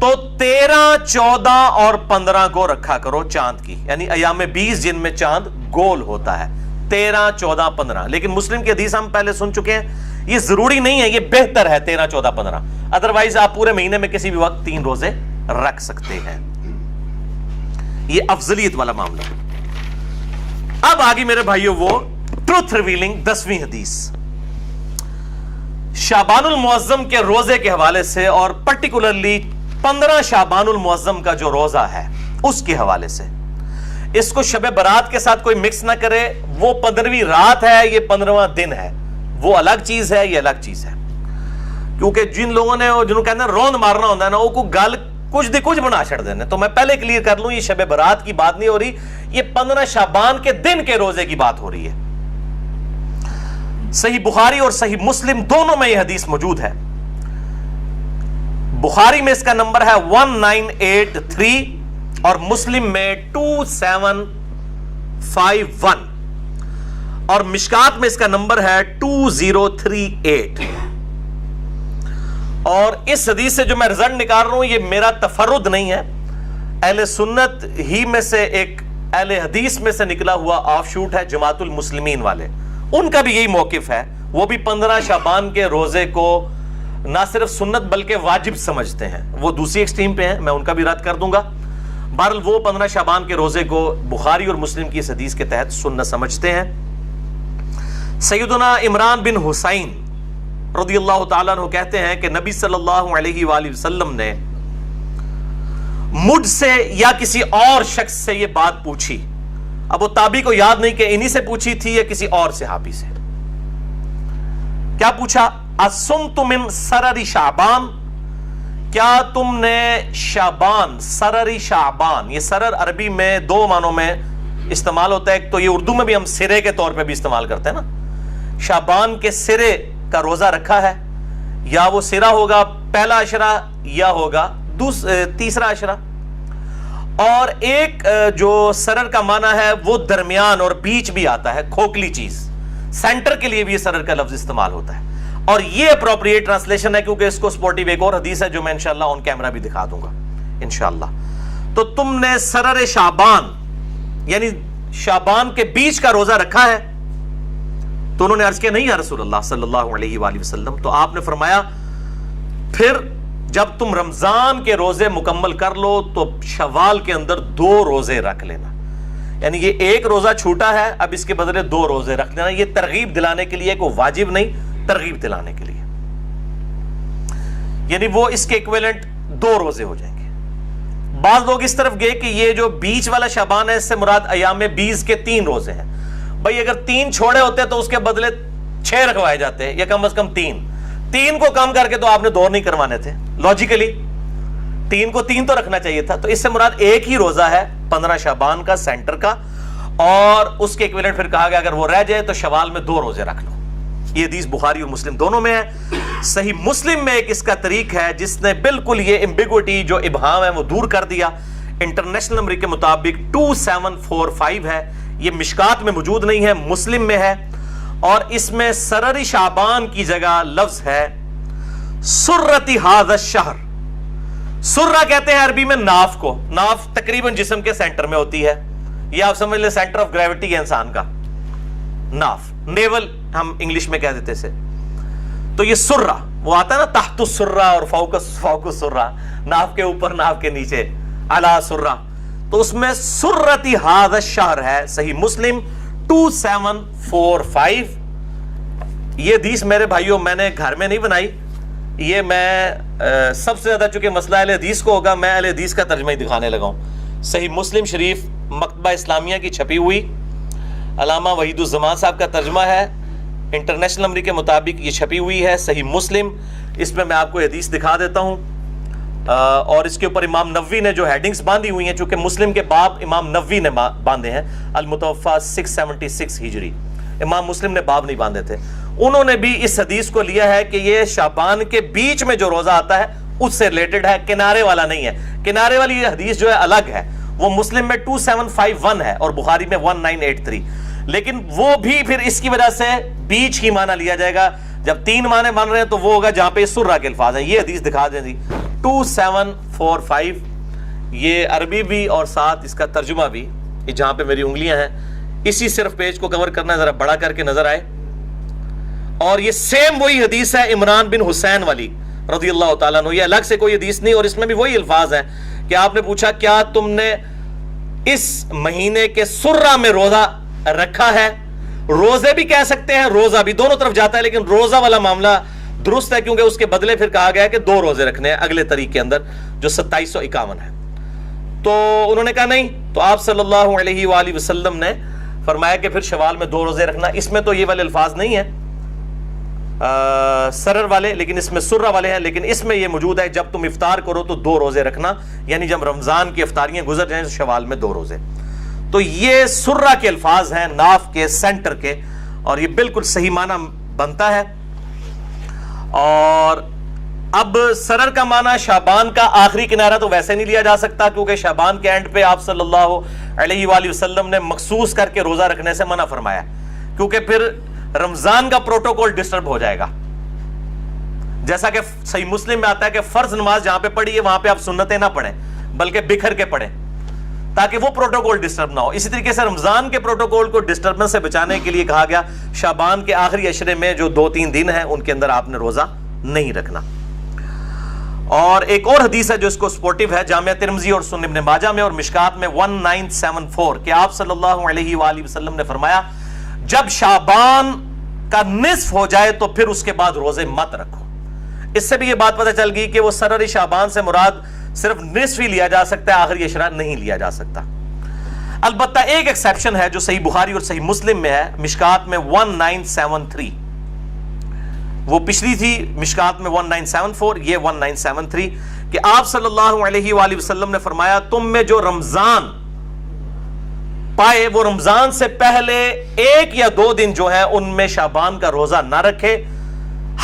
تو 13، 14 اور 15 کو رکھا کرو چاند کی، یعنی ایام 20 جن میں چاند گول ہوتا ہے، 13، 14، 15۔ لیکن مسلم کی حدیث ہم پہلے سن چکے ہیں، یہ ضروری نہیں ہے، یہ بہتر ہے 13، 14، 15، ادروائز آپ پورے مہینے میں کسی بھی وقت 3 روزے رکھ سکتے ہیں، یہ افضلیت والا معاملہ۔ اب آگے میرے بھائیوں وہ ٹروتھ ریویلنگ 10ویں حدیث شعبان المعظم کے روزے کے حوالے سے، اور پرٹیکولرلی 15 شعبان المعظم کا جو روزہ ہے اس کے حوالے سے۔ اس کو شب برات کے ساتھ کوئی مکس نہ کرے، وہ 15ویں رات ہے، یہ 15واں دن ہے، وہ الگ چیز ہے، یہ الگ چیز ہے۔ کیونکہ جن لوگوں نے جنہوں کہتے ہیں روند مارنا ہوتا ہے نا، وہ کو گل کچھ دی کچھ بنا چھڑ دینے، تو میں پہلے کلیئر کر لوں، یہ شب برات کی بات نہیں ہو رہی، یہ 15 شعبان کے دن کے روزے کی بات ہو رہی ہے۔ صحیح بخاری اور صحیح مسلم دونوں میں یہ حدیث موجود ہے۔ بخاری میں اس کا نمبر ہے 1983 اور مسلم میں 2751 اور مشکات میں اس کا نمبر ہے 2038. اور اس حدیث سے جو میں رزلٹ نکال رہا ہوں یہ میرا تفرد نہیں ہے، اہل سنت ہی میں سے ایک اہل حدیث میں سے نکلا ہوا آف شوٹ ہے جماعت المسلمین والے، ان کا بھی یہی موقف ہے. وہ بھی 15 شعبان کے روزے کو نہ صرف سنت بلکہ واجب سمجھتے ہیں. وہ دوسری ایکسٹریم پہ ہیں، میں ان کا بھی رد کر دوں گا. بہرحال وہ 15 شعبان کے روزے کو بخاری اور مسلم کی اس حدیث کے تحت سنت سمجھتے ہیں. سیدنا عمران بن حسین رضی اللہ تعالیٰ عنہ کہتے ہیں کہ نبی صلی اللہ علیہ وآلہ وسلم نے مجھ سے یا کسی اور شخص سے یہ بات پوچھی. اب وہ تابعی کو یاد نہیں کہ انہی سے پوچھی تھی یا کسی اور صحابی سے. کیا پوچھا؟ اصمت من سرر شعبان، کیا تم نے شعبان، سرر شعبان، یہ سرر عربی میں دو معنوں میں استعمال ہوتا ہے. ایک تو یہ اردو میں بھی ہم سرے کے طور پہ بھی استعمال کرتے ہیں نا، شعبان کے سرے کا روزہ رکھا ہے، یا وہ سرا ہوگا پہلا عشرہ یا ہوگا تیسرا عشرہ. اور ایک جو سرر کا معنی ہے وہ درمیان اور بیچ بھی آتا ہے، کھوکھلی چیز، سینٹر کے لیے بھی یہ سرر کا لفظ استعمال ہوتا ہے. اور یہ اپروپریٹ ٹرانسلیشن ہے کیونکہ اس کو سپورٹیو ایک اور حدیث ہے جو میں انشاءاللہ آن کیمرہ بھی دکھا دوں گا انشاءاللہ. تو تم نے سرر شعبان یعنی شعبان کے بیچ کا روزہ رکھا ہے؟ تو انہوں نے عرض کیا نہیں یا رسول اللہ صلی اللہ علیہ وآلہ وسلم. تو آپ نے فرمایا پھر جب تم رمضان کے روزے مکمل کر لو تو شوال کے اندر 2 روزے رکھ لینا. یعنی یہ ایک روزہ چھوٹا ہے، اب اس کے بدلے 2 روزے رکھ لینا. یہ ترغیب دلانے کے لیے، کوئی واجب نہیں، ترغیب دلانے کے لیے. یعنی وہ اس کے ایکویلنٹ 2 روزے ہو جائیں گے. بعض لوگ اس طرف گئے کہ یہ جو بیچ والا شعبان ہے اس سے مراد ایام 20 کے 3 روزے ہیں. بھائی اگر 3 چھوڑے ہوتے تو اس کے بدلے 6 رکھوائے جاتے یا کم از کم 3 کو کم کر کے تو آپ نے 2 نہیں کروانے تھے. لاجیکلی 3 کو 3 تو رکھنا چاہیے تھا. تو اس سے مراد ایک ہی روزہ ہے 15 شعبان کا سینٹر کا، اور اس کے ایکویلنٹ پھر کہا گیا اگر وہ رہ جائے تو شوال میں 2 روزے رکھ لو. یہ حدیث بخاری اور مسلم دونوں میں ہے. صحیح مسلم میں ایک اس کا طریق ہے جس نے بالکل یہ ایمبیگوٹی جو ابہام ہے وہ دور کر دیا. انٹرنیشنل نمبر کے مطابق 2745 ہے. یہ مشکات میں موجود نہیں ہے، مسلم میں ہے. اور اس میں سرر شعبان کی جگہ لفظ ہے سرتی ھذا الشہر. سرہ کہتے ہیں عربی میں ناف کو. ناف تقریباً جسم کے سینٹر میں ہوتی ہے، یہ آپ سمجھ لیں سینٹر آف گریوٹی ہے انسان کا. ناف، نیول ہم انگلش میں کہہ دیتے سے. تو یہ سرہ وہ آتا ہے نا تحت السرہ اور فوق السرہ، ناف کے اوپر ناف کے نیچے، علی سرہ. تو اس میں سرتی ھذا الشہر ہے. صحیح مسلم 2745. یہ حدیث میرے بھائیوں میں نے گھر میں نہیں بنائی، یہ میں سب سے زیادہ چونکہ مسئلہ اہل حدیث کو ہوگا میں اہل حدیث کا ترجمہ ہی دکھانے لگا ہوں. صحیح مسلم شریف مکتبہ اسلامیہ کی چھپی ہوئی، علامہ وحید الزمان صاحب کا ترجمہ ہے، انٹرنیشنل نمبر کے مطابق یہ چھپی ہوئی ہے صحیح مسلم. اس میں آپ کو حدیث دکھا دیتا ہوں. اور اس کے اوپر امام نووی نے جو ہیڈنگز باندھی ہوئی ہیں، چونکہ مسلم کے باب امام نووی نے باندھے ہیں، المتوفا 676 ہجری، امام مسلم نے باب نہیں باندھے تھے. انہوں نے بھی اس حدیث کو لیا ہے کہ یہ شعبان کے بیچ میں جو روزہ آتا ہے اس سے ریلیٹڈ ہے، کنارے والا نہیں ہے. کنارے والی یہ حدیث جو ہے الگ ہے، وہ مسلم میں 2751 ہے اور بخاری میں 1983. لیکن وہ بھی پھر اس کی وجہ سے بیچ ہی معنی لیا جائے گا. جب 3 معنی بن رہے ہیں تو وہ ہوگا جہاں پہ سرہ کے الفاظ ہیں. یہ حدیث دکھا دیں جی 2745. یہ عربی بھی اور ساتھ اس کا ترجمہ بھی، یہ جہاں پہ میری انگلیاں ہیں اسی صرف پیج کو کور کرنا ہے، ذرا بڑا کر کے نظر آئے. اور یہ سیم وہی حدیث ہے عمران بن حسین والی رضی اللہ تعالیٰ عنہ. یہ الگ سے کوئی حدیث نہیں، اور اس میں بھی وہی الفاظ ہیں کہ آپ نے پوچھا کیا تم نے اس مہینے کے سرہ میں روزہ رکھا ہے. روزے بھی کہہ سکتے ہیں، روزہ بھی، دونوں طرف جاتا ہے، لیکن روزہ والا معاملہ درست ہے کیونکہ اس کے بدلے پھر کہا گیا ہے کہ 2 روزے رکھنے ہیں اگلے طریق کے اندر جو 2751 ہے. تو انہوں نے کہا نہیں. تو آپ صلی اللہ علیہ وآلہ وسلم نے فرمایا کہ پھر شوال میں 2 روزے رکھنا. اس میں تو یہ والے الفاظ نہیں ہیں سرر والے، لیکن اس میں سرہ والے ہیں. لیکن اس میں یہ موجود ہے جب تم افطار کرو تو 2 روزے رکھنا، یعنی جب رمضان کی افطاریاں گزر جائیں تو شوال میں 2 روزے. تو یہ سرہ کے الفاظ ہیں ناف کے سینٹر کے، اور یہ بالکل صحیح معنی بنتا ہے. اور اب سرر کا معنی شعبان کا آخری کنارہ تو ویسے نہیں لیا جا سکتا، کیونکہ شعبان کے اینڈ پہ آپ صلی اللہ علیہ وآلہ وسلم نے مخصوص کر کے روزہ رکھنے سے منع فرمایا، کیونکہ پھر رمضان کا پروٹوکول ڈسٹرب ہو جائے گا. جیسا کہ صحیح مسلم میں آتا ہے کہ فرض نماز جہاں پہ پڑھی ہے وہاں پہ آپ سنتیں نہ پڑھیں بلکہ بکھر کے پڑھیں تاکہ وہ پروٹوکول ڈسٹرب نہ ہو. اسی طریقے سے رمضان کے پروٹوکول کو ڈسٹربنس سے بچانے کے لیے کہا گیا شعبان کے آخری عشرے میں جو 2-3 دن ہیں ان کے اندر آپ نے روزہ نہیں رکھنا. اور ایک اور حدیث ہے جو اس کو سپورٹیو ہے، جامعہ ترمذی اور سنن ابن ماجہ میں اور مشکات میں 1974 کہ آپ صلی اللہ علیہ وآلہ وسلم نے فرمایا جب شعبان کا نصف ہو جائے تو پھر اس کے بعد روزے مت رکھو. اس سے بھی یہ بات پتہ چل گئی کہ وہ سرر شعبان سے مراد صرف نصف ہی لیا جا سکتا ہے، آخری عشرہ نہیں لیا جا سکتا. البتہ ایک ایکسیپشن ہے جو صحیح بخاری اور صحیح مسلم میں ہے، مشکات میں 1973، وہ پچھلی تھی مشکات میں 1974، یہ 1973 کہ آپ صلی اللہ علیہ وآلہ وسلم نے فرمایا تم میں جو رمضان پائے وہ رمضان سے پہلے 1 یا 2 دن جو ہیں ان میں شعبان کا روزہ نہ رکھے،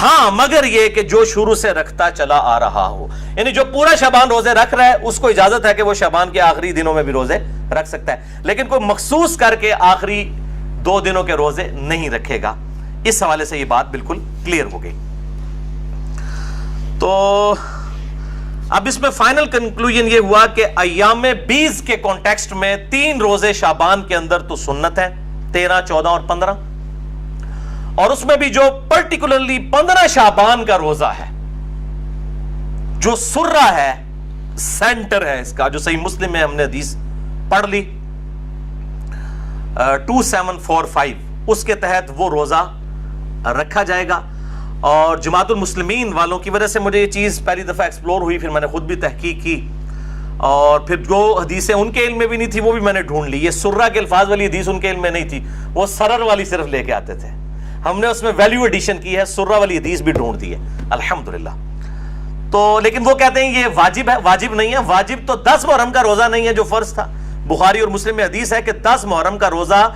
ہاں مگر یہ کہ جو شروع سے رکھتا چلا آ رہا ہو. یعنی جو پورا شعبان روزے رکھ رہا ہے اس کو اجازت ہے کہ وہ شعبان کے آخری دنوں میں بھی روزے رکھ سکتا ہے، لیکن کوئی مخصوص کر کے آخری 2 دنوں کے روزے نہیں رکھے گا. اس حوالے سے یہ بات بالکل کلیئر ہو گئی. تو اب اس میں فائنل کنکلوژن یہ ہوا کہ ایام 20 کے کانٹیکسٹ میں 3 روزے شعبان کے اندر تو سنت ہے، 13، 14 اور 15، اور اس میں بھی جو پرٹیکولرلی 15 شعبان کا روزہ ہے جو سرہ ہے، سینٹر ہے اس کا، جو صحیح مسلم میں ہم نے حدیث پڑھ لی 2745، اس کے تحت وہ روزہ رکھا جائے گا. اور جماعت المسلمین والوں کی وجہ سے مجھے یہ چیز پہلی دفعہ ایکسپلور ہوئی، پھر میں نے خود بھی تحقیق کی اور پھر جو حدیثیں ان کے علم میں بھی نہیں تھی وہ بھی میں نے ڈھونڈ لی. یہ سرہ کے الفاظ والی حدیث ان کے علم میں نہیں تھی، وہ سرر والی صرف لے کے آتے تھے. ہم نے اس میں ویلیو ایڈیشن کی ہے، سرہ والی حدیث بھی ڈھونڈ دی ہے الحمدللہ. تو لیکن وہ کہتے ہیں یہ واجب ہے، واجب نہیں ہے. واجب تو 10 محرم کا روزہ نہیں ہے جو فرض تھا. بخاری اور مسلم میں حدیث ہے کہ 10 محرم کا روزہ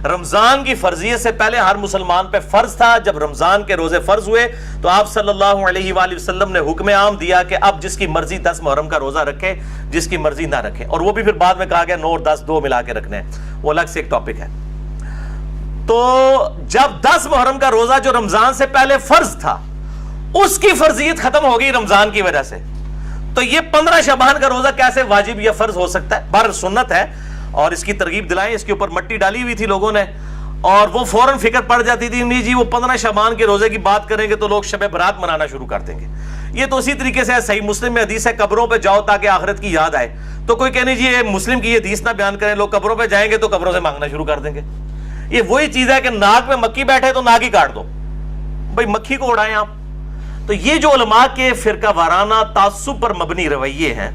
رمضان کی فرضیت سے پہلے ہر مسلمان پہ فرض تھا. جب رمضان کے روزے فرض ہوئے تو آپ صلی اللہ علیہ وآلہ وسلم نے حکم عام دیا کہ اب جس کی مرضی 10 محرم کا روزہ رکھے، جس کی مرضی نہ رکھے. اور وہ بھی پھر بعد میں کہا گیا 9 اور 10 2 ملا کے رکھنے ہیں، وہ الگ سے ایک ٹاپک ہے. تو جب 10 محرم کا روزہ جو رمضان سے پہلے فرض تھا اس کی فرضیت ختم ہو گئی رمضان کی وجہ سے، تو یہ 15 شعبان کا روزہ کیسے واجب یا فرض ہو سکتا ہے؟ بہر سنت ہے اور اس کی ترغیب دلائیں. اس کے اوپر مٹی ڈالی ہوئی تھی لوگوں نے اور وہ فوراً فکر پڑ جاتی تھی نہیں جی وہ 15 شعبان کے روزے کی بات کریں گے تو لوگ شب برات منانا شروع کر دیں گے. یہ تو اسی طریقے سے صحیح مسلم میں حدیث ہے قبروں پہ جاؤ تاکہ آخرت کی یاد آئے. تو کوئی کہنے جی یہ مسلم کی یہ حدیث نہ بیان کریں، لوگ قبروں پہ جائیں گے تو قبروں سے مانگنا شروع کر دیں گے. یہ وہی چیز ہے کہ ناک میں مکھی بیٹھے تو ناک ہی کاٹ دو، بھائی مکھی کو اڑائیں آپ. تو یہ جو علماء کے فرقہ وارانہ تعصب پر مبنی رویے ہیں،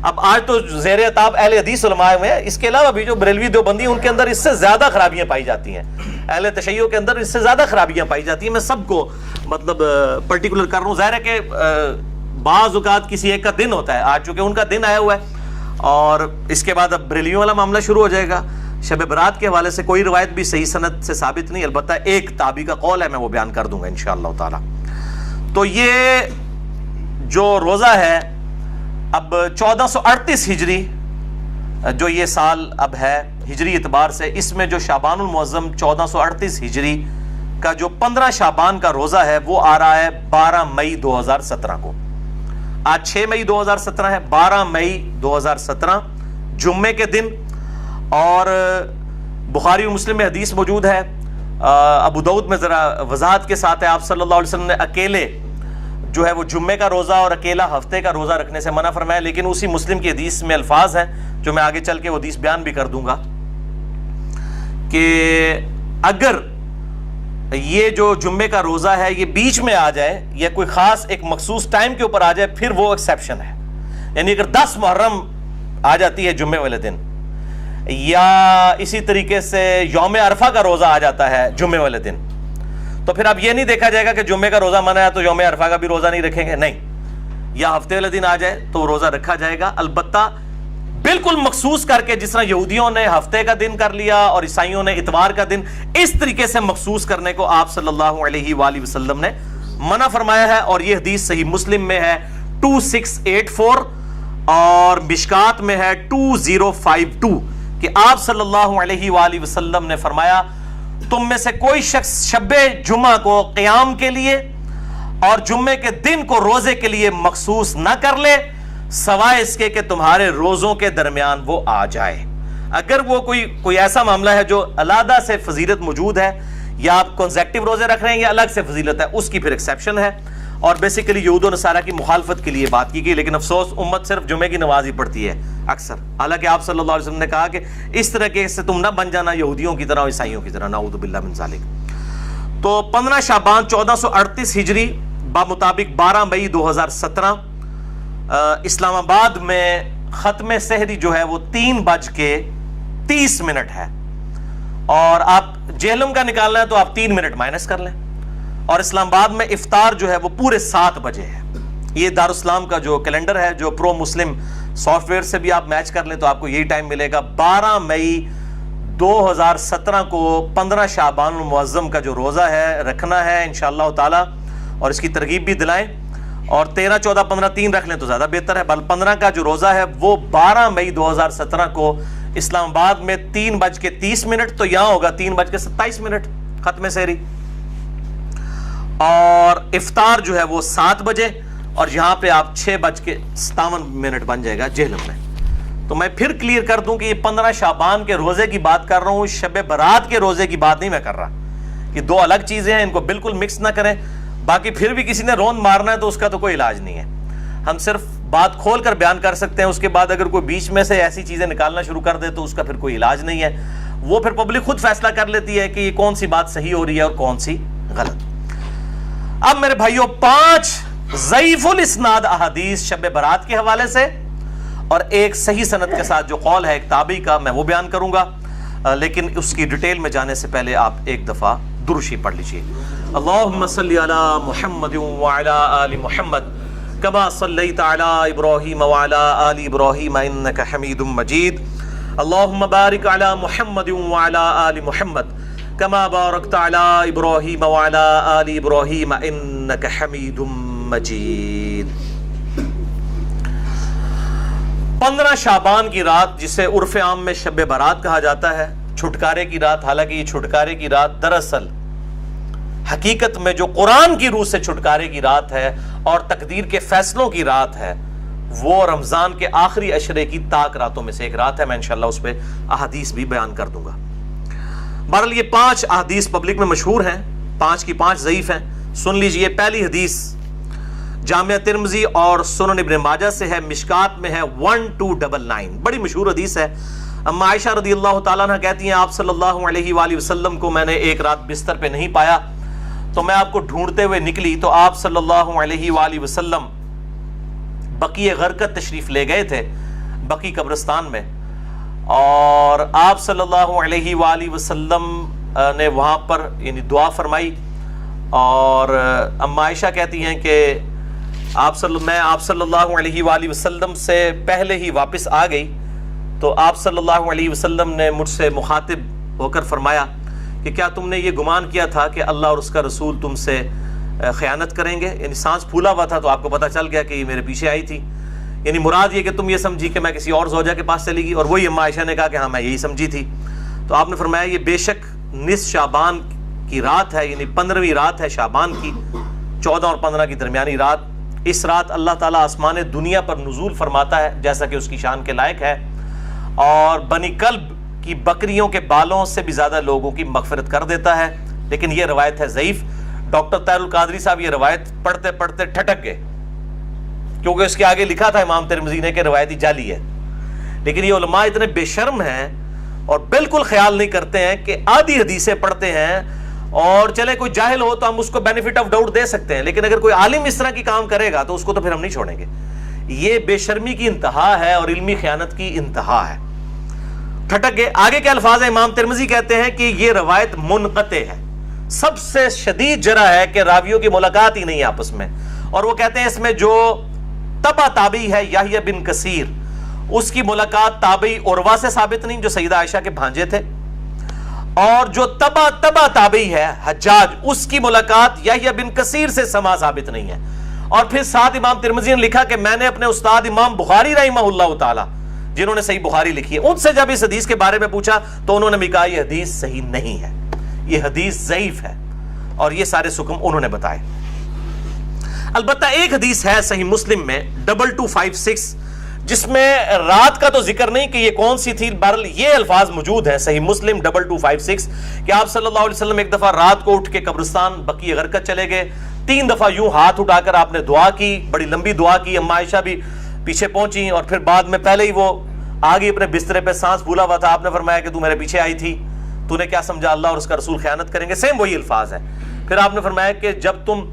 اب آج تو زیر عتاب اہل حدیث علماء میں، اس کے علاوہ بھی جو بریلوی دیوبندی ان کے اندر اس سے زیادہ خرابیاں پائی جاتی ہیں، اہل تشیع کے اندر اس سے زیادہ خرابیاں پائی جاتی ہیں. میں سب کو مطلب پرٹیکولر کر رہا ہوں. ظاہر ہے کہ بعض اوقات کسی ایک کا دن ہوتا ہے، آج چونکہ ان کا دن آیا ہوا ہے اور اس کے بعد اب بریلیوں والا معاملہ شروع ہو جائے گا. شب برات کے حوالے سے کوئی روایت بھی صحیح سند سے ثابت نہیں، البتہ ایک تابعی کا قول ہے، میں وہ بیان کر دوں گا انشاءاللہ تعالی. تو یہ جو روزہ ہے اب 1438 ہجری جو یہ سال اب ہے ہجری اعتبار سے، اس میں جو شعبان المعظم 1438 ہجری کا جو 15 شعبان کا روزہ ہے وہ آ رہا ہے 12 مئی 2017 کو. آج 6 مئی 2017 ہے، 12 مئی 2017 جمعے کے دن. اور بخاری و مسلم میں حدیث موجود ہے، ابو داؤد میں ذرا وضاحت کے ساتھ ہے، آپ صلی اللہ علیہ وسلم نے اکیلے جو ہے وہ جمعے کا روزہ اور اکیلا ہفتے کا روزہ رکھنے سے منع فرمایا. لیکن اسی مسلم کی حدیث میں الفاظ ہیں جو میں آگے چل کے وہ حدیث بیان بھی کر دوں گا کہ اگر یہ جو جمعے کا روزہ ہے یہ بیچ میں آ جائے یا کوئی خاص ایک مخصوص ٹائم کے اوپر آ جائے پھر وہ ایکسیپشن ہے. یعنی اگر 10 محرم آ جاتی ہے جمعے والے دن، یا اسی طریقے سے یوم عرفہ کا روزہ آ جاتا ہے جمعے والے دن، تو پھر اب یہ نہیں دیکھا جائے گا کہ جمعے کا روزہ منع ہے تو یوم عرفہ کا بھی روزہ نہیں رکھیں گے، نہیں. یا ہفتے والے دن آ جائے تو روزہ رکھا جائے گا. البتہ بالکل مخصوص کر کے جس طرح یہودیوں نے ہفتے کا دن کر لیا اور عیسائیوں نے اتوار کا دن، اس طریقے سے مخصوص کرنے کو آپ صلی اللہ علیہ وآلہ وسلم نے منع فرمایا ہے، اور یہ حدیث صحیح مسلم میں ہے 2684 اور مشکات میں ہے 2052 کہ آپ صلی اللہ علیہ وآلہ وسلم نے فرمایا تم میں سے کوئی شخص شب جمعہ کو قیام کے لیے اور جمعے کے دن کو روزے کے لیے مخصوص نہ کر لے سوائے اس کے کہ تمہارے روزوں کے درمیان وہ آ جائے۔ اگر وہ کوئی ایسا معاملہ ہے جو علیحدہ سے فضیلت موجود ہے، یا آپ کنزیکٹیو روزے رکھ رہے ہیں یا الگ سے فضیلت ہے، اس کی پھر ایکسیپشن ہے، اور بیسیکلی یہود و نصارہ کی مخالفت کے لیے بات کی گئی۔ لیکن افسوس امت صرف جمعے کی نماز ہی پڑھتی ہے اکثر، حالانکہ آپ صلی اللہ علیہ وسلم نے کہا کہ اس طرح کے سے تم نہ بن جانا یہودیوں کی طرح اور عیسائیوں کی طرح، نعوذ باللہ من ذالک۔ تو 15 شعبان 1438 ہجری بمطابق 12 مئی 2017 اسلام آباد میں ختم سحری جو ہے وہ 3:30 ہے، اور آپ جہلم کا نکالنا ہے تو آپ 3 منٹ مائنس کر لیں، اور اسلام آباد میں افطار جو ہے وہ پورے 7 بجے ہے۔ یہ دارالاسلام کا جو کیلنڈر ہے جو پرو مسلم سافٹ ویئر سے بھی آپ میچ کر لیں تو آپ کو یہی ٹائم ملے گا۔ 12 مئی 2017 کو 15 شعبان المعظم کا جو روزہ ہے رکھنا ہے انشاءاللہ تعالی، اور اس کی ترغیب بھی دلائیں، اور 13 14 15 3 رکھ لیں تو زیادہ بہتر ہے۔ بل 15 کا جو روزہ ہے وہ 12 مئی 2017 کو اسلام آباد میں 3:30، تو یہاں ہوگا 3:27 ختم سحری، اور افطار جو ہے وہ 7 بجے، اور یہاں پہ آپ 6:57 بن جائے گا جہلم میں۔ تو میں پھر کلیئر کر دوں کہ یہ 15 شعبان کے روزے کی بات کر رہا ہوں، شب برات کے روزے کی بات نہیں میں کر رہا۔ یہ دو الگ چیزیں ہیں، ان کو بالکل مکس نہ کریں۔ باقی پھر بھی کسی نے روند مارنا ہے تو اس کا تو کوئی علاج نہیں ہے، ہم صرف بات کھول کر بیان کر سکتے ہیں، اس کے بعد اگر کوئی بیچ میں سے ایسی چیزیں نکالنا شروع کر دے تو اس کا پھر کوئی علاج نہیں ہے، وہ پھر پبلک خود فیصلہ کر لیتی ہے کہ یہ کون سی بات صحیح ہو رہی ہے اور کون سی غلط۔ اب میرے بھائیوں 5 ضعیف الاسناد احادیث شب برات کے حوالے سے، اور ایک صحیح سند کے ساتھ جو قول ہے ایک تابعی کا، میں وہ بیان کروں گا، لیکن اس کی ڈیٹیل میں جانے سے پہلے آپ ایک دفعہ درود شریف پڑھ لیجئے۔ اللہم صلی علی محمد وعلی آل محمد کما صلیت علی ابراہیم وعلی آل ابراہیم انک حمید مجید، اللہم بارک علی محمد وعلی آل محمد کما بارکت علی ابراہیم وعلی آل ابراہیم انک حمید مجید۔ 15 شعبان کی رات جسے عرف عام میں شب برات کہا جاتا ہے، چھٹکارے کی رات، حالانکہ یہ چھٹکارے کی رات دراصل حقیقت میں جو قرآن کی روح سے چھٹکارے کی رات ہے اور تقدیر کے فیصلوں کی رات ہے، وہ رمضان کے آخری عشرے کی تاک راتوں میں سے ایک رات ہے۔ میں انشاءاللہ اس پہ احادیث بھی بیان کر دوں گا۔ بہرحال یہ 5 احادیث پبلک میں مشہور ہیں، 5 کی 5 ضعیف ہیں، سن لیجئے۔ پہلی حدیث جامعہ ترمذی اور سنن ابن ماجہ سے ہے، مشکات میں ہے 1299، بڑی مشہور حدیث ہے۔ اما عائشہ رضی اللہ تعالیٰ عنہ کہتی ہیں آپ صلی اللہ علیہ وآلہ وسلم کو میں نے ایک رات بستر پہ نہیں پایا تو میں آپ کو ڈھونڈتے ہوئے نکلی، تو آپ صلی اللہ علیہ وآلہ وسلم بقیع غرقد تشریف لے گئے تھے، بقیع قبرستان میں، اور آپ صلی اللہ علیہ وآلہ وسلم نے وہاں پر یعنی دعا فرمائی، اور اما عائشہ کہتی ہیں کہ میں آپ صلی اللہ علیہ وآلہ وسلم سے پہلے ہی واپس آ گئی، تو آپ صلی اللہ علیہ وسلم نے مجھ سے مخاطب ہو کر فرمایا کہ کیا تم نے یہ گمان کیا تھا کہ اللہ اور اس کا رسول تم سے خیانت کریں گے؟ یعنی سانس پھولا ہوا تھا تو آپ کو پتہ چل گیا کہ یہ میرے پیچھے آئی تھی، یعنی مراد یہ کہ تم یہ سمجھی کہ میں کسی اور زوجہ کے پاس چلی گئی، اور وہی اما عائشہ نے کہا کہ ہاں میں یہی سمجھی تھی۔ تو آپ نے فرمایا یہ بے شک نصف شعبان کی رات ہے، یعنی 15ویں رات ہے شعبان کی، 14 اور 15 کی درمیانی رات۔ اس رات اللہ تعالیٰ آسمان دنیا پر نزول فرماتا ہے جیسا کہ اس کی شان کے لائق ہے، اور بنی کلب کی بکریوں کے بالوں سے بھی زیادہ لوگوں کی مغفرت کر دیتا ہے، لیکن یہ روایت ہے ضعیف۔ ڈاکٹر طاہر القادری صاحب یہ روایت پڑھتے پڑھتے ٹھٹک گئے، کیونکہ اس کے آگے لکھا تھا امام ترمذی نے کہ روایتی جعلی ہے، لیکن یہ علماء اتنے بے شرم ہیں اور بالکل خیال نہیں کرتے ہیں کہ آدھی حدیثیں پڑھتے ہیں، اور چلے کوئی جاہل ہو تو ہم اس کو بینیفٹ آف ڈاؤٹ دے سکتے ہیں، لیکن اگر کوئی عالم اس طرح کی کام کرے گا تو اس کو تو پھر ہم نہیں چھوڑیں گے۔ یہ بے شرمی کی انتہا ہے اور علمی خیانت کی انتہا ہے۔ ٹھٹک گئے۔ آگے کے الفاظ ہیں، امام ترمذی کہتے ہیں کہ یہ روایت منقطع ہے، سب سے شدید جرح ہے کہ راویوں کی ملاقات ہی نہیں ہے آپس میں، اور وہ کہتے ہیں اس میں جو تبع تابعی ہے یحییٰ بن کثیر، اس کی ملاقات تابعی عروہ سے ثابت نہیں جو سیدہ عائشہ کے بھانجے تھے، اور جو تبا تابعی ہے حجاج، اس کی ملاقات یحییٰ بن کثیر سے سما ثابت نہیں ہے. اور پھر ساتھ امام ترمذی نے لکھا کہ میں نے اپنے استاد امام بخاری رحمہ اللہ تعالی، جنہوں نے صحیح بخاری لکھی ہے، ان سے جب اس حدیث کے بارے میں پوچھا تو انہوں نے بھی کہا یہ حدیث صحیح نہیں ہے، یہ حدیث ضعیف ہے، اور یہ سارے حکم انہوں نے بتائے. البتہ ایک حدیث ہے صحیح مسلم میں 2256، جس میں رات کا تو ذکر نہیں کہ یہ کون سی تھی، بہرحال یہ الفاظ موجود ہیں صحیح مسلم 2256 کہ آپ صلی اللہ علیہ وسلم ایک دفعہ رات کو اٹھ کے قبرستان بقیع غرقد چلے گئے. 3 دفعہ یوں ہاتھ اٹھا کر آپ نے دعا کی، بڑی لمبی دعا کی. اما عائشہ بھی پیچھے پہنچی، اور پھر بعد میں پہلے ہی وہ آگے اپنے بسترے پہ سانس بھولا ہوا تھا. آپ نے فرمایا کہ تو میرے پیچھے آئی تھی، تو نے کیا سمجھا اللہ اور اس کا رسول خیانت کریں گے، سیم وہی الفاظ ہے. پھر آپ نے فرمایا کہ جب تم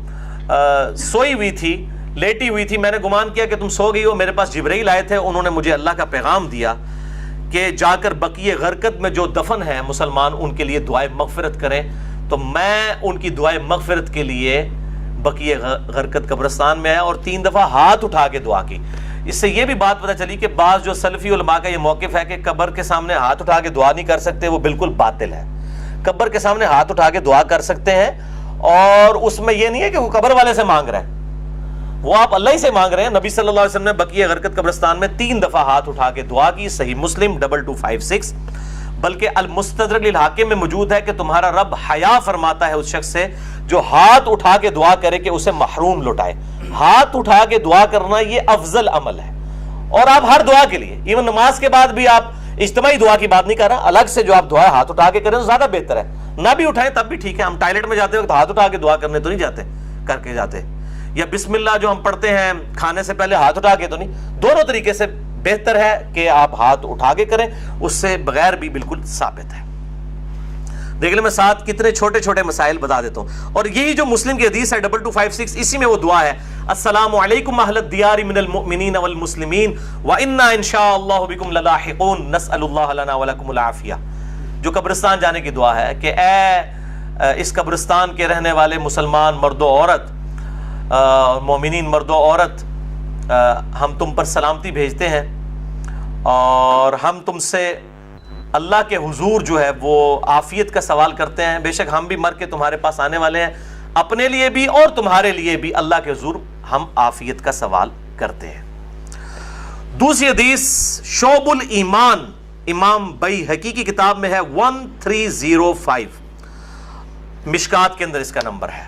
سوئی ہوئی تھی، لیٹی ہوئی تھی، میں نے گمان کیا کہ تم سو گئی ہو، میرے پاس جبرائیل آئے تھے، انہوں نے مجھے اللہ کا پیغام دیا کہ جا کر بقیع غرقد میں جو دفن ہیں مسلمان، ان کے لیے دعائے مغفرت کریں. تو میں ان کی دعائے مغفرت کے لیے بقیع غرقد قبرستان میں آیا اور 3 دفعہ ہاتھ اٹھا کے دعا کی. اس سے یہ بھی بات پتہ چلی کہ بعض جو سلفی علماء کا یہ موقف ہے کہ قبر کے سامنے ہاتھ اٹھا کے دعا نہیں کر سکتے، وہ بالکل باطل ہے. قبر کے سامنے ہاتھ اٹھا کے دعا کر سکتے ہیں، اور اس میں یہ نہیں ہے کہ وہ قبر والے سے مانگ رہے ہیں، وہ آپ اللہ ہی سے مانگ رہے ہیں. نبی صلی اللہ علیہ وسلم نے بقیع غرقد قبرستان میں 3 دفعہ ہاتھ اٹھا کے دعا کی، صحیح مسلم 2256. بلکہ المستدرک للحاکم میں موجود ہے کہ تمہارا رب حیا فرماتا ہے اس شخص سے جو ہاتھ اٹھا کے دعا کرے کہ اسے محروم لٹائے. ہاتھ اٹھا کے دعا کرنا یہ افضل عمل ہے، اور آپ ہر دعا کے لیے، ایون نماز کے بعد بھی، آپ اجتماعی دعا کی بات نہیں کر رہا، الگ سے جو آپ دعا ہاتھ اٹھا کے کریں تو زیادہ بہتر ہے. نہ بھی اٹھائیں تب بھی ٹھیک ہے. ہم ٹائلٹ میں جاتے وقت ہاتھ اٹھا کے دعا کرنے تو نہیں جاتے، کر کے جاتے. یا بسم اللہ جو ہم پڑھتے ہیں کھانے سے پہلے ہاتھ اٹھا کے تو نہیں. دونوں طریقے سے بہتر ہے کہ آپ ہاتھ اٹھا کے کریں، اس سے بغیر بھی بالکل ثابت ہے. دیکھ لیں میں ساتھ کتنے چھوٹے چھوٹے مسائل بتا دیتا ہوں. اور یہی جو مسلم کی حدیث ہے 2256، اسی میں وہ دعا ہے السلام علیکم اہل الدیار من المؤمنین والمسلمین وانا انشاء اللہ بکم للاحقون نسأل اللہ لنا ولکم العافیہ. جو قبرستان جانے کی دعا ہے کہ اے اس قبرستان کے رہنے والے مسلمان مرد و عورت، مومنین مرد و عورت، ہم تم پر سلامتی بھیجتے ہیں، اور ہم تم سے اللہ کے حضور جو ہے وہ عافیت کا سوال کرتے ہیں. بے شک ہم بھی مر کے تمہارے پاس آنے والے ہیں، اپنے لیے بھی اور تمہارے لیے بھی اللہ کے حضور ہم عافیت کا سوال کرتے ہیں. دوسری حدیث شعب الایمان، امام بیہقی کی کتاب میں ہے 1305، مشکات کے اندر اس کا نمبر ہے،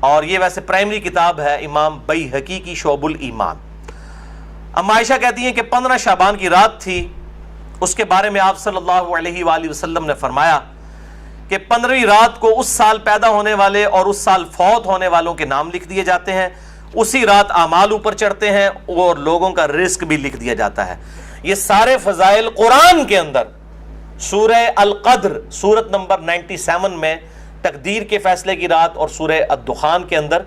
اور یہ ویسے پرائمری کتاب ہے امام بیہقی کی شعب الایمان. اما عائشہ کہتی ہیں کہ 15 شعبان کی رات تھی، اس کے بارے میں آپ صلی اللہ علیہ وآلہ وسلم نے فرمایا کہ 15ویں رات کو اس سال پیدا ہونے والے اور اس سال فوت ہونے والوں کے نام لکھ دیے جاتے ہیں، اسی رات اعمال اوپر چڑھتے ہیں اور لوگوں کا رزق بھی لکھ دیا جاتا ہے. یہ سارے فضائل قرآن کے اندر سورہ القدر سورت نمبر 97 میں تقدیر کے فیصلے کی رات، اور سورہ الدخان کے اندر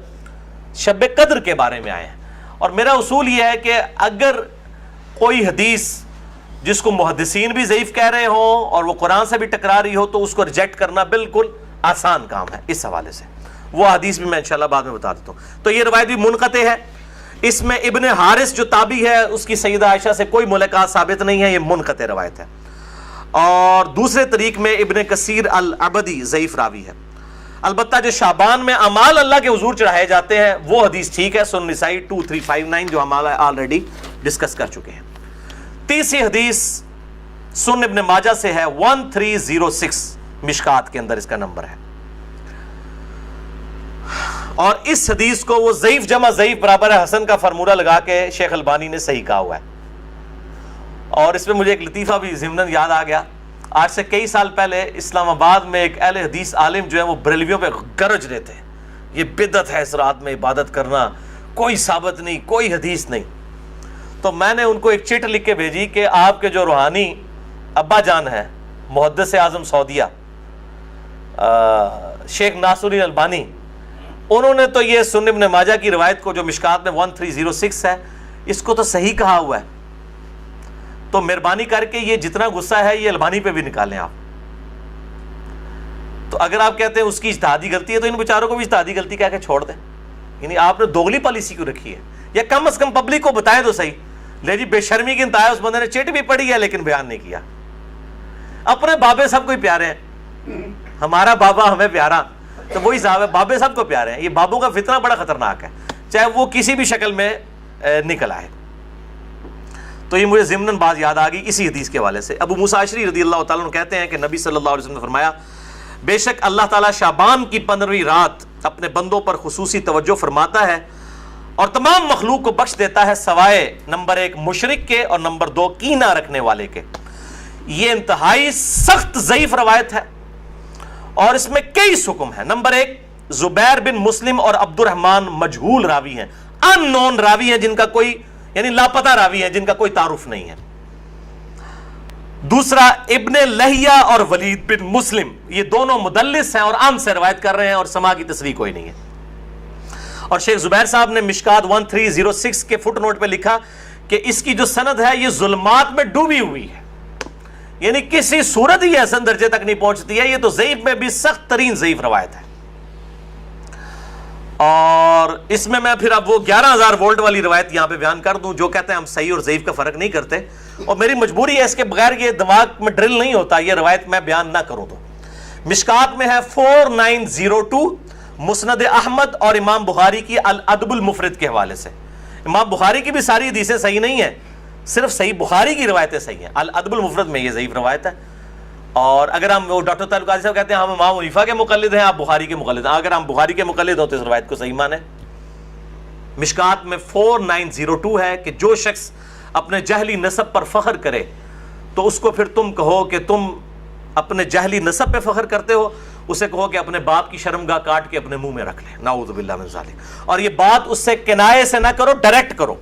شب قدر کے بارے میں آئے ہیں. اور میرا اصول یہ ہے کہ اگر کوئی حدیث جس کو محدثین بھی ضعیف کہہ رہے ہوں اور وہ قرآن سے بھی ٹکرا رہی ہو تو اس کو ریجیکٹ کرنا بالکل آسان کام ہے. اس حوالے سے وہ حدیث بھی میں انشاءاللہ بعد میں بتا دیتا ہوں. تو یہ روایت بھی منقطع ہے، اس میں ابن حارث جو تابعی ہے اس کی سیدہ عائشہ سے کوئی ملاقات ثابت نہیں ہے، یہ منقطع روایت ہے. اور دوسرے طریق میں ابن کثیر العبدی ضعیف راوی ہے. البتہ جو شعبان میں اعمال اللہ کے حضور چڑھائے جاتے ہیں وہ حدیث ٹھیک ہے، سنن نسائی 2359 جو ہم آلریڈی ڈسکس کر چکے ہیں. تیسری حدیث سنن ابن ماجہ سے ہے 1306، مشکات کے اندر اس کا نمبر ہے. اور اس حدیث کو وہ ضعیف جمع ضعیف برابر ہے حسن کا فارمولہ لگا کے شیخ البانی نے صحیح کہا ہوا ہے. اور اس میں مجھے ایک لطیفہ بھی ضمناً یاد آ گیا. آج سے کئی سال پہلے اسلام آباد میں ایک اہل حدیث عالم جو ہے وہ بریلویوں پہ گرج رہے تھے، یہ بدعت ہے اس رات میں عبادت کرنا، کوئی ثابت نہیں، کوئی حدیث نہیں. تو میں نے ان کو ایک چٹ لکھ کے بھیجی کہ آپ کے جو روحانی ابا جان ہیں محدث اعظم سعودیہ شیخ ناصر الدین البانی، انہوں نے تو یہ سنن ابن ماجہ کی روایت کو جو مشکات میں 1306 ہے اس کو تو صحیح کہا ہوا ہے. تو مہربانی کر کے یہ جتنا غصہ ہے یہ البانی پہ بھی نکالیں آپ. تو اگر آپ کہتے ہیں اس کی اجتہادی غلطی ہے تو ان بیچاروں کو بھی اجتہادی غلطی کہہ کے چھوڑ دیں. یعنی آپ نے دوگلی پالیسی کیوں رکھی ہے؟ یا کم از کم پبلک کو بتائیں تو صحیح. لے جی بے شرمی کی انتہا ہے، اس بندے نے چٹ بھی پڑھی ہے لیکن بیان نہیں کیا. اپنے بابے سب کوئی پیارے ہیں، ہمارا بابا ہمیں پیارا، تو وہی صاحب ہے، بابے سب کو پیارے ہیں. یہ بابوں کا فتنہ بڑا خطرناک ہے، چاہے وہ کسی بھی شکل میں نکل آئے. تو یہ مجھے ضمناً بات یاد آ گئی اسی حدیث کے حوالے سے. ابو موسیٰ اشعری رضی اللہ تعالیٰ عنہ کہتے ہیں کہ نبی صلی اللہ علیہ وسلم نے فرمایا، بے شک اللہ تعالیٰ شعبان کی 15ویں رات اپنے بندوں پر خصوصی توجہ فرماتا ہے اور تمام مخلوق کو بخش دیتا ہے سوائے نمبر 1 مشرک کے اور نمبر 2 کینہ رکھنے والے کے. یہ انتہائی سخت ضعیف روایت ہے اور اس میں کئی حکم ہیں. نمبر 1 زبیر بن مسلم اور عبد الرحمن مجہول راوی ہیں، ان نون راوی ہیں، جن کا کوئی یعنی لاپتہ راوی ہیں، جن کا کوئی تعارف نہیں ہے. دوسرا ابن لہیہ اور ولید بن مسلم، یہ دونوں مدلس ہیں اور عام سے روایت کر رہے ہیں اور سما کی تصریح کوئی نہیں ہے. اور شیخ زبیر صاحب نے مشکات 1306 کے فٹ نوٹ پہ لکھا کہ اس کی جو سند ہے یہ ظلمات میں ڈوبی ہوئی ہے، یعنی کسی صورت ہی حسن درجے تک نہیں پہنچتی ہے. یہ تو ضعیف میں بھی سخت ترین ضعیف روایت ہے. اور اس میں پھر اب وہ 11,000 وولٹ والی روایت یہاں پہ بیان کر دوں جو کہتے ہیں ہم صحیح اور ضعیف کا فرق نہیں کرتے، اور میری مجبوری ہے، اس کے بغیر یہ دماغ میں ڈرل نہیں ہوتا یہ روایت میں بیان نہ کروں. تو مشکات میں ہے 4902 مسند احمد اور امام بخاری کی الادب المفرد کے حوالے سے. امام بخاری کی بھی ساری حدیثیں صحیح نہیں ہیں، صرف صحیح بخاری کی روایتیں صحیح ہیں. الادب المفرد میں یہ ضعیف روایت ہے. اور اگر ہم وہ ڈاکٹر تعلق صاحب کہتے ہیں ہم امام حنیفہ کے مقلد ہیں، آپ بخاری کے مقلد ہیں، اگر ہم بخاری کے مقلد ہو تو اس روایت کو صحیح مانیں. مشکات میں 4902 ہے کہ جو شخص اپنے جہلی نسب پر فخر کرے تو اس کو پھر تم کہو کہ تم اپنے جہلی نسب پہ فخر کرتے ہو، اسے کہو کہ اپنے باپ کی شرمگاہ کاٹ کے اپنے منہ میں رکھ لے، نعوذ باللہ من ذالک. اور یہ بات اس سے کنایے سے نہ کرو، ڈائریکٹ کرو.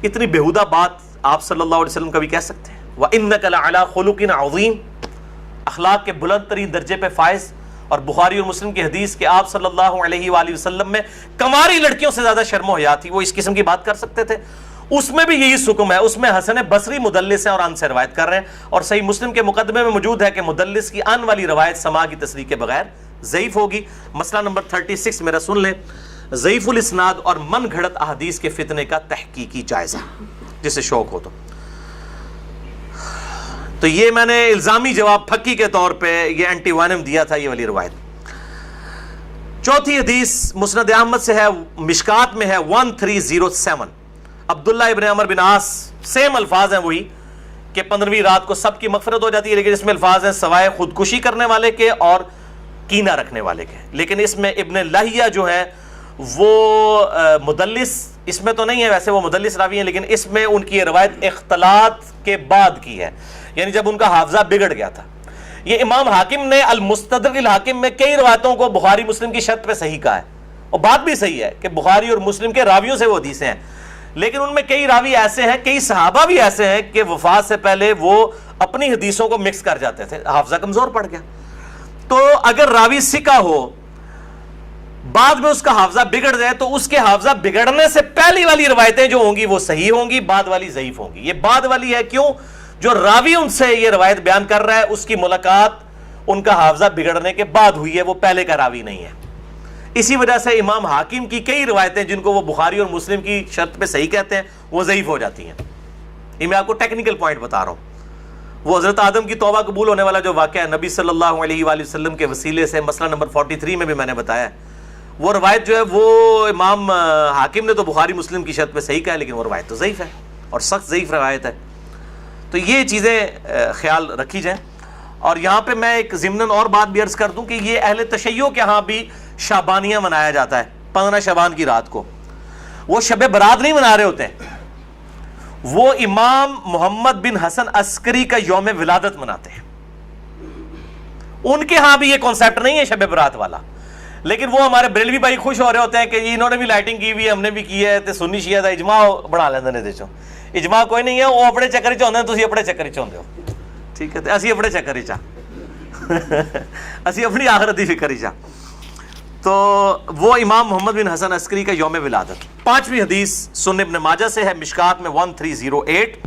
اتنی بےہودہ بات آپ صلی اللہ علیہ وسلم کبھی کہہ سکتے ہیں؟ وَإِنَّكَ لَعَلَىٰ خُلُقٍ عَظِيمٍ، اخلاق کے بلند ترین درجے پہ فائز. اور بخاری اور مسلم کی حدیث کہ آپ صلی اللہ علیہ وآلہ وسلم میں کنواری لڑکیوں سے زیادہ شرم و حیا تھی، وہ اس قسم کی بات کر سکتے تھے. اس میں بھی یہی حکم ہے. اس میں حسن بصری مدلس ہیں اور ان سے روایت کر رہے ہیں، اور صحیح مسلم کے مقدمے میں موجود ہے کہ مدلس کی ان والی روایت سما کی تصریح کے بغیر ضعیف ہوگی. مسئلہ نمبر 36 میرا سن لیں، ضعیف الاسناد اور من گھڑت احادیث کے فتنے کا تحقیقی جائزہ، جسے شوق ہو تو یہ میں نے الزامی جواب پھکی کے طور پہ یہ اینٹی وائنم دیا تھا، یہ والی روایت. چوتھی حدیث مسند احمد سے ہے، مشکات میں ہے 1307 عبداللہ ابن عمر بن عاص، سیم الفاظ ہیں وہی کہ 15ویں رات کو سب کی مغفرت ہو جاتی ہے، لیکن اس میں الفاظ ہیں سوائے خودکشی کرنے والے کے اور کینہ رکھنے والے کے. لیکن اس میں ابن لہیہ جو ہے وہ مدلس اس میں تو نہیں ہے، ویسے وہ مدلس راوی ہیں، لیکن اس میں ان کی یہ روایت اختلاط کے بعد کی ہے، یعنی جب ان کا حافظہ بگڑ گیا تھا. یہ امام حاکم نے المستدرک الحاکم میں کئی روایتوں کو بخاری مسلم کی شرط پہ صحیح کہا ہے، اور بات بھی صحیح ہے کہ بخاری اور مسلم کے راویوں سے وہ حدیثیں ہیں، لیکن ان میں کئی راوی ایسے ہیں، کئی صحابہ بھی ایسے ہیں کہ وفات سے پہلے وہ اپنی حدیثوں کو مکس کر جاتے تھے، حافظہ کمزور پڑ گیا. تو اگر راوی ثقہ ہو بعد میں اس کا حافظہ بگڑ جائے تو اس کے حافظہ بگڑنے سے پہلی والی روایتیں جو ہوں گی وہ صحیح ہوں گی، بعد والی ضعیف ہوں گی. یہ بعد والی ہے کیوں؟ جو راوی ان سے یہ روایت بیان کر رہا ہے اس کی ملاقات ان کا حافظہ بگڑنے کے بعد ہوئی ہے، وہ پہلے کا راوی نہیں ہے. اسی وجہ سے امام حاکم کی کئی روایتیں جن کو وہ بخاری اور مسلم کی شرط پہ صحیح کہتے ہیں وہ ضعیف ہو جاتی ہیں. یہ میں آپ کو ٹیکنیکل پوائنٹ بتا رہا ہوں. وہ حضرت آدم کی توبہ قبول ہونے والا جو واقعہ ہے نبی صلی اللہ علیہ وآلہ وسلم کے وسیلے سے، مسئلہ نمبر 43 میں بھی میں نے بتایا ہے، وہ روایت جو ہے وہ امام حاکم نے تو بخاری مسلم کی شرط پہ صحیح کہا ہے، لیکن وہ روایت تو ضعیف ہے اور سخت ضعیف روایت ہے. تو یہ چیزیں خیال رکھی جائیں. اور یہاں پہ میں ایک ضمناً اور بات بھی عرض کر دوں کہ یہ اہل تشیع کے ہاں بھی شعبانیہ منایا جاتا ہے 15 شعبان کی رات کو. وہ شب برات نہیں منا رہے ہوتے ہیں، وہ امام محمد بن حسن عسکری کا یوم ولادت مناتے ہیں. ان کے ہاں بھی یہ کانسیپٹ نہیں ہے شب برات والا، لیکن وہ ہمارے بریلوی بھائی خوش ہو رہے ہوتے ہیں کہ انہوں نے بھی لائٹنگ کی ہوئی ہے، ہم نے بھی کی ہے، تے سنی شیعہ دا اجماع بنا لیندے نے. دیکھو اجماع کوئی نہیں ہے، وہ اپنے چکر چ ہوندے ہیں، تسی اپنے چکر چ ہوندے ہو. ٹھیک ہے، اسی اپنے چکر چ اسی اپنی آخرت دی فکر چ. تو وہ امام محمد بن حسن عسکری کا یوم ولادت. 5ویں حدیث سنن ابن ماجہ سے ہے، مشکات میں 1308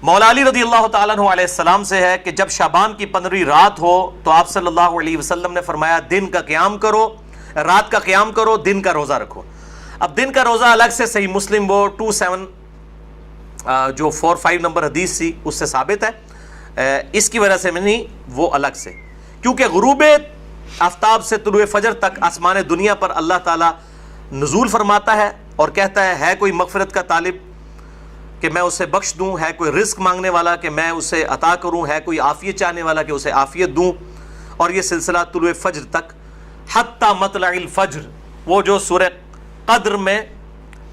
مولا علی رضی اللہ تعالیٰ عنہ علیہ السلام سے ہے کہ جب شعبان کی 15ویں رات ہو تو آپ صلی اللہ علیہ وسلم نے فرمایا دن کا قیام کرو، رات کا قیام کرو، دن کا روزہ رکھو. اب دن کا روزہ الگ سے صحیح مسلم وہ 27 جو 45 نمبر حدیث تھی اس سے ثابت ہے، اس کی وجہ سے میں نہیں، وہ الگ سے، کیونکہ غروب آفتاب سے طلوع فجر تک آسمان دنیا پر اللہ تعالیٰ نزول فرماتا ہے اور کہتا ہے کوئی مغفرت کا طالب کہ میں اسے بخش دوں، ہے کوئی رزق مانگنے والا کہ میں اسے عطا کروں، ہے کوئی عافیت چاہنے والا کہ اسے عافیت دوں، اور یہ سلسلہ طلوع فجر تک حتی مطلع الفجر، وہ جو سورہ قدر میں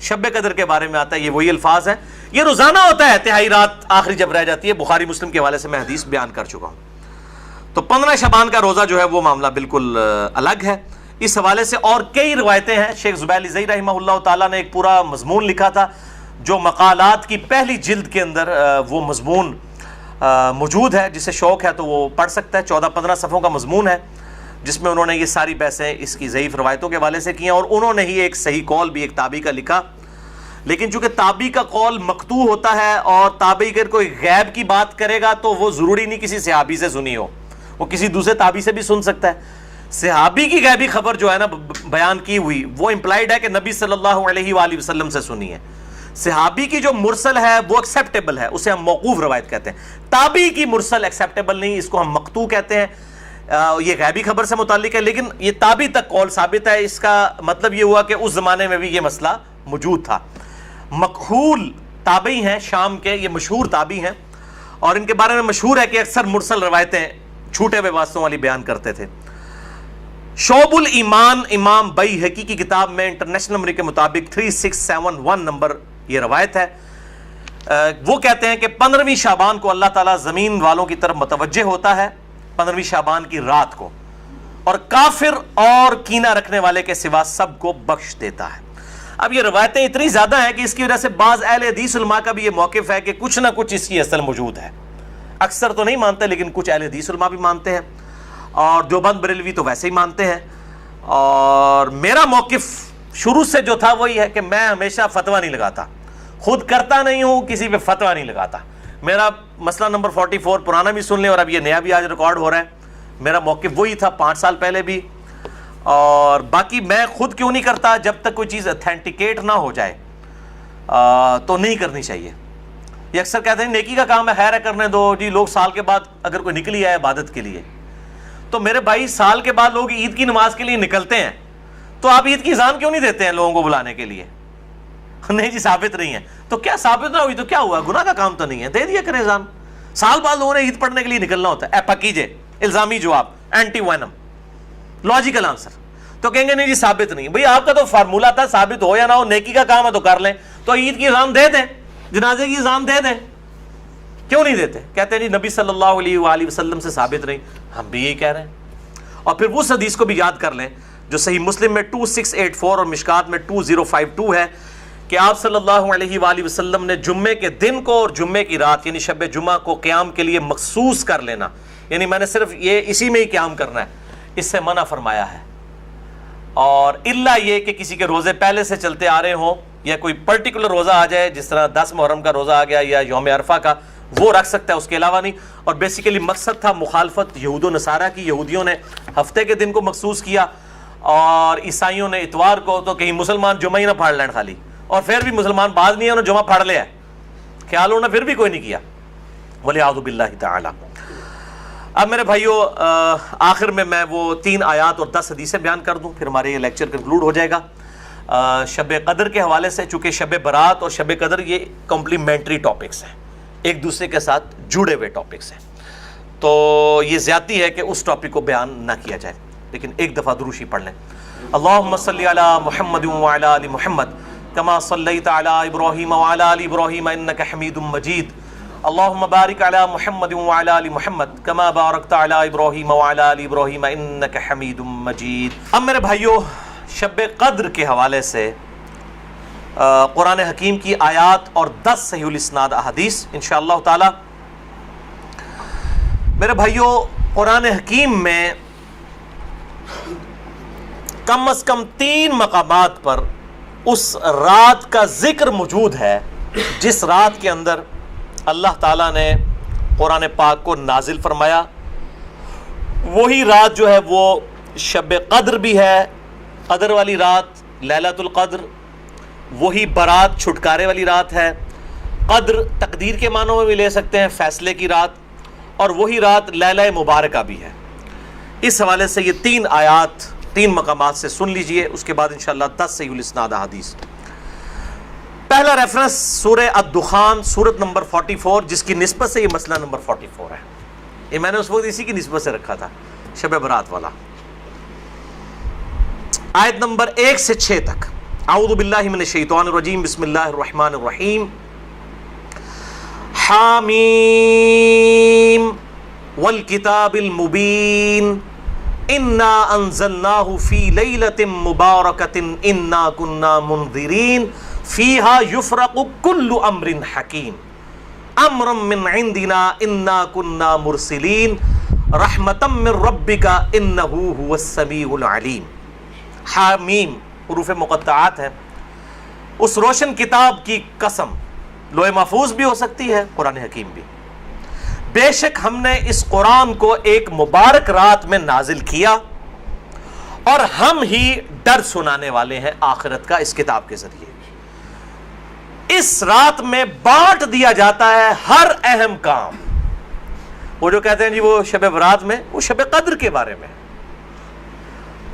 شب قدر کے بارے میں آتا ہے، یہ وہی الفاظ ہیں. یہ روزانہ ہوتا ہے تہائی رات آخری جب رہ جاتی ہے. بخاری مسلم کے حوالے سے میں حدیث بیان کر چکا ہوں. تو 15 شعبان کا روزہ جو ہے وہ معاملہ بالکل الگ ہے. اس حوالے سے اور کئی روایتیں ہیں. شیخ زبیر الزئی رحمہ اللہ تعالیٰ نے ایک پورا مضمون لکھا تھا جو مقالات کی پہلی جلد کے اندر وہ مضمون موجود ہے. جسے شوق ہے تو وہ پڑھ سکتا ہے. 14-15 صفحوں کا مضمون ہے جس میں انہوں نے یہ ساری بحثیں اس کی ضعیف روایتوں کے حوالے سے کی ہیں، اور انہوں نے ہی ایک صحیح قول بھی ایک تابعی کا لکھا. لیکن چونکہ تابعی کا قول مقطوع ہوتا ہے اور تابعی اگر کوئی غیب کی بات کرے گا تو وہ ضروری نہیں کسی صحابی سے سنی ہو، وہ کسی دوسرے تابعی سے بھی سن سکتا ہے. صحابی کی غیبی خبر جو ہے نا بیان کی ہوئی وہ امپلائڈ ہے کہ نبی صلی اللہ علیہ وآلہ وسلم سے سنی ہے. صحابی کی جو مرسل ہے وہ ایکسیپٹیبل ہے، اسے ہم موقوف روایت کہتے ہیں. تابعی کی مرسل ایکسیپٹیبل نہیں، اس کو ہم مقطوع کہتے ہیں. یہ غیبی خبر سے متعلق ہے لیکن یہ تابعی تک قول ثابت ہے. اس کا مطلب یہ ہوا کہ اس زمانے میں بھی یہ مسئلہ موجود تھا. مکحول تابعی ہیں شام کے، یہ مشہور تابعی ہیں اور ان کے بارے میں مشہور ہے کہ اکثر مرسل روایتیں چھوٹے ہوئے واسطوں والی بیان کرتے تھے. شعب الایمان امام بیہقی کی کتاب میں انٹرنیشنل نمبر کے مطابق 3671 نمبر یہ روایت ہے. وہ کہتے ہیں کہ 15ویں شعبان کو اللہ تعالیٰ زمین والوں کی طرف متوجہ ہوتا ہے 15ویں شعبان کی رات کو، اور کافر اور کینہ رکھنے والے کے سوا سب کو بخش دیتا ہے. اب یہ روایتیں اتنی زیادہ ہیں کہ اس کی وجہ سے بعض اہل حدیث علماء کا بھی یہ موقف ہے کہ کچھ نہ کچھ اس کی اصل موجود ہے. اکثر تو نہیں مانتے لیکن کچھ اہل حدیث علماء بھی مانتے ہیں، اور دیوبند بریلوی تو ویسے ہی مانتے ہیں. اور میرا موقف شروع سے جو تھا وہی ہے کہ میں ہمیشہ فتویٰ نہیں لگاتا، خود کرتا نہیں ہوں، کسی پہ فتویٰ نہیں لگاتا. میرا مسئلہ نمبر 44 پرانا بھی سن لیں اور اب یہ نیا بھی آج ریکارڈ ہو رہا ہے. میرا موقف وہی تھا 5 سال پہلے بھی، اور باقی میں خود کیوں نہیں کرتا، جب تک کوئی چیز اتھینٹیکیٹ نہ ہو جائے تو نہیں کرنی چاہیے. یہ اکثر کہتے ہیں نیکی کا کام ہے، خیر ہے کرنے دو جی. لوگ سال کے بعد اگر کوئی نکلی ہے عبادت کے لیے تو میرے بھائی سال کے بعد لوگ عید کی نماز کے لیے نکلتے ہیں، تو آپ عید کی اذان کیوں نہیں دیتے ہیں لوگوں کو بلانے کے لیے؟ نہیں جی ثابت نہیں ہے. تو کیا ثابت نہ ہوئی تو کیا ہوا؟ گناہ کا کام تو نہیں ہے، دے دیا کریں اذان. سال بعد لوگوں نے عید پڑھنے کے لیے نکلنا ہوتا ہے. پکیجے الزامی جواب، اینٹی وینم لاجیکل آنسر. تو کہیں گے نہیں جی ثابت نہیں. بھئی آپ کا تو فارمولہ تھا ثابت ہو یا نہ ہو، نیکی کا کام ہے تو کر لیں. تو عید کی اذان دے دیں، جنازے کی اذان دے دیں. کیوں نہیں دیتے؟ کہتے ہیں جی نبی صلی اللہ علیہ وآلہ وسلم سے ثابت نہیں. ہم بھی یہی کہہ رہے ہیں. اور پھر اس حدیث کو بھی یاد کر لیں جو صحیح مسلم میں 2684 اور مشکات میں 2052 ہے کہ آپ صلی اللہ علیہ وآلہ وسلم نے جمعے کے دن کو اور جمعے کی رات یعنی شب جمعہ کو قیام کے لیے مخصوص کر لینا، یعنی میں نے صرف یہ اسی میں ہی قیام کرنا ہے، اس سے منع فرمایا ہے. اور الا یہ کہ کسی کے روزے پہلے سے چلتے آ رہے ہوں یا کوئی پرٹیکولر روزہ آ جائے، جس طرح 10 محرم کا روزہ آ گیا یا یوم عرفہ کا، وہ رکھ سکتا ہے، اس کے علاوہ نہیں. اور بیسیکلی مقصد تھا مخالفت یہود و نصارہ کی. یہودیوں نے ہفتے کے دن کو مخصوص کیا اور عیسائیوں نے اتوار کو. تو کہیں مسلمان جمعہ ہی نہ پھاڑ لین خالی، اور پھر بھی مسلمان بعض نہیں ہے انہوں نے جمعہ پھاڑ لیا ہے، خیال ہونا پھر بھی کوئی نہیں کیا. وَلِعَوْذُ بِاللَّهِ تَعَالَى. اب میرے بھائیو آخر میں وہ 3 آیات اور 10 حدیثیں بیان کر دوں، پھر ہمارے یہ لیکچر کنکلوڈ ہو جائے گا. شب قدر کے حوالے سے، چونکہ شب برات اور شب قدر یہ کمپلیمنٹری ٹاپکس ہیں، ایک دوسرے کے ساتھ جڑے ہوئے ٹاپکس ہیں، تو یہ زیادتی ہے کہ اس ٹاپک کو بیان نہ کیا جائے. لیکن ایک دفعہ دروشی پڑھ لیں. اللہم صلی علی محمد وعلی آل محمد کما صلیت علی ابراہیم وعلی آل ابراہیم انک حمید مجید. اللہم بارک علی محمد وعلی آل محمد کما بارکت علی ابراہیم وعلی آل ابراہیم انک حمید مجید. اب میرے بھائیو شب قدر کے حوالے سے قرآن حکیم کی آیات اور 10 صحیح الاسناد احادیث انشاءاللہ تعالی. میرے بھائیو قرآن حکیم میں کم از کم 3 مقامات پر اس رات کا ذکر موجود ہے جس رات کے اندر اللہ تعالیٰ نے قرآن پاک کو نازل فرمایا. وہی رات جو ہے وہ شب قدر بھی ہے، قدر والی رات لیلۃ القدر. وہی برات چھٹکارے والی رات ہے. قدر تقدیر کے معنوں میں بھی لے سکتے ہیں، فیصلے کی رات. اور وہی رات لیلہ مبارکہ بھی ہے. اس حوالے سے یہ 3 آیات 3 مقامات سے سن لیجئے، اس کے بعد انشاءاللہ 10 صحیح الاسناد احادیث۔ پہلا ریفرنس سورہ الدخان سورت نمبر 44، جس کی نسبت سے یہ مسئلہ نمبر 44 ہے۔ یہ میں نے اس وقت اسی کی نسبت سے رکھا تھا، شب برات والا۔ آیت نمبر 1 سے 6 تک۔ اعوذ باللہ من الشیطان الرجیم، بسم اللہ الرحمن الرحیم۔ حامیم والکتاب المبین انا انزلناہ فی لیلۃ مبارکۃ انا کنا منذرین فیہا یفرق کل امر حکیم امرا من عندنا انا کنا مرسلین رحمتا من ربک انہ هو السمیع العلیم۔ حامیم حروف مقطعات ہیں۔ اس روشن کتاب کی قسم، لوح محفوظ بھی ہو سکتی ہے، قرآن حکیم بھی۔ بے شک ہم نے اس قرآن کو ایک مبارک رات میں نازل کیا اور ہم ہی ڈر سنانے والے ہیں آخرت کا اس کتاب کے ذریعے۔ اس رات میں بانٹ دیا جاتا ہے ہر اہم کام۔ وہ جو کہتے ہیں جی وہ شب برات میں، وہ شب قدر کے بارے میں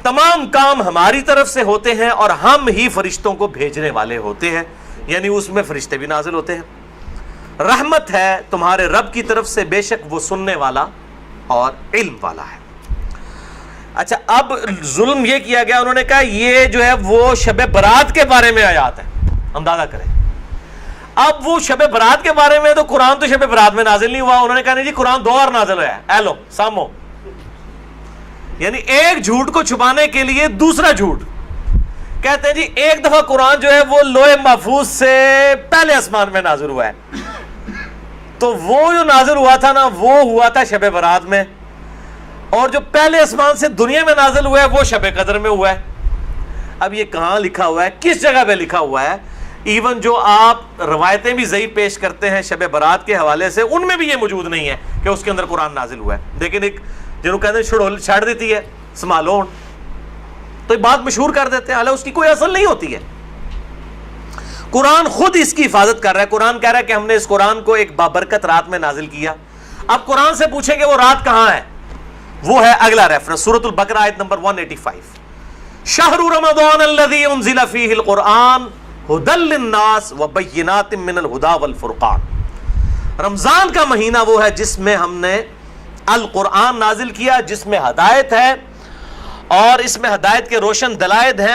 تمام کام ہماری طرف سے ہوتے ہیں اور ہم ہی فرشتوں کو بھیجنے والے ہوتے ہیں، یعنی اس میں فرشتے بھی نازل ہوتے ہیں۔ رحمت ہے تمہارے رب کی طرف سے، بے شک وہ سننے والا اور علم والا ہے۔ اچھا، اب ظلم یہ کیا گیا، انہوں نے کہا یہ جو ہے وہ شب برات کے بارے میں آیات ہے، اندازہ کریں۔ اب وہ شب برات کے بارے میں تو قرآن تو شب برات میں نازل نہیں ہوا، انہوں نے کہا نہیں جی قرآن 2 بار نازل ہوا ہے، اے لو سامو، یعنی ایک جھوٹ کو چھپانے کے لیے دوسرا جھوٹ۔ کہتے ہیں جی ایک دفعہ قرآن جو ہے وہ لوح محفوظ سے پہلے آسمان میں نازل ہوا ہے، تو وہ جو نازل ہوا تھا نا وہ ہوا تھا شب برات میں، اور جو پہلے آسمان سے دنیا میں نازل ہوا ہے وہ شب قدر میں ہوا ہے۔ اب یہ کہاں لکھا ہوا ہے، کس جگہ پہ لکھا ہوا ہے؟ ایون جو آپ روایتیں بھی ضعیف پیش کرتے ہیں شب برات کے حوالے سے، ان میں بھی یہ موجود نہیں ہے کہ اس کے اندر قرآن نازل ہوا ہے۔ لیکن ایک جنہوں کہتے ہیں چھڑ دیتی ہے سنبھالو، تو یہ بات مشہور کر دیتے ہیں، حالانکہ اس کی کوئی اصل نہیں ہوتی ہے۔ قرآن خود اس کی حفاظت کر رہا ہے۔ قرآن کہہ رہا ہے کہ ہم نے اس قرآن کو ایک بابرکت رات میں نازل کیا۔ اب قرآن سے پوچھیں کہ وہ رات کہاں ہے، وہ ہے اگلا ریفرنس سورۃ البقرہ آیت نمبر 185۔ شہر رمضان الذی انزل فیہ القرآن ھدی للناس وبینات من الھدی والفرقان۔ رمضان کا مہینہ وہ ہے جس میں ہم نے القرآن نازل کیا، جس میں ہدایت ہے اور اس میں ہدایت کے روشن دلائل ہیں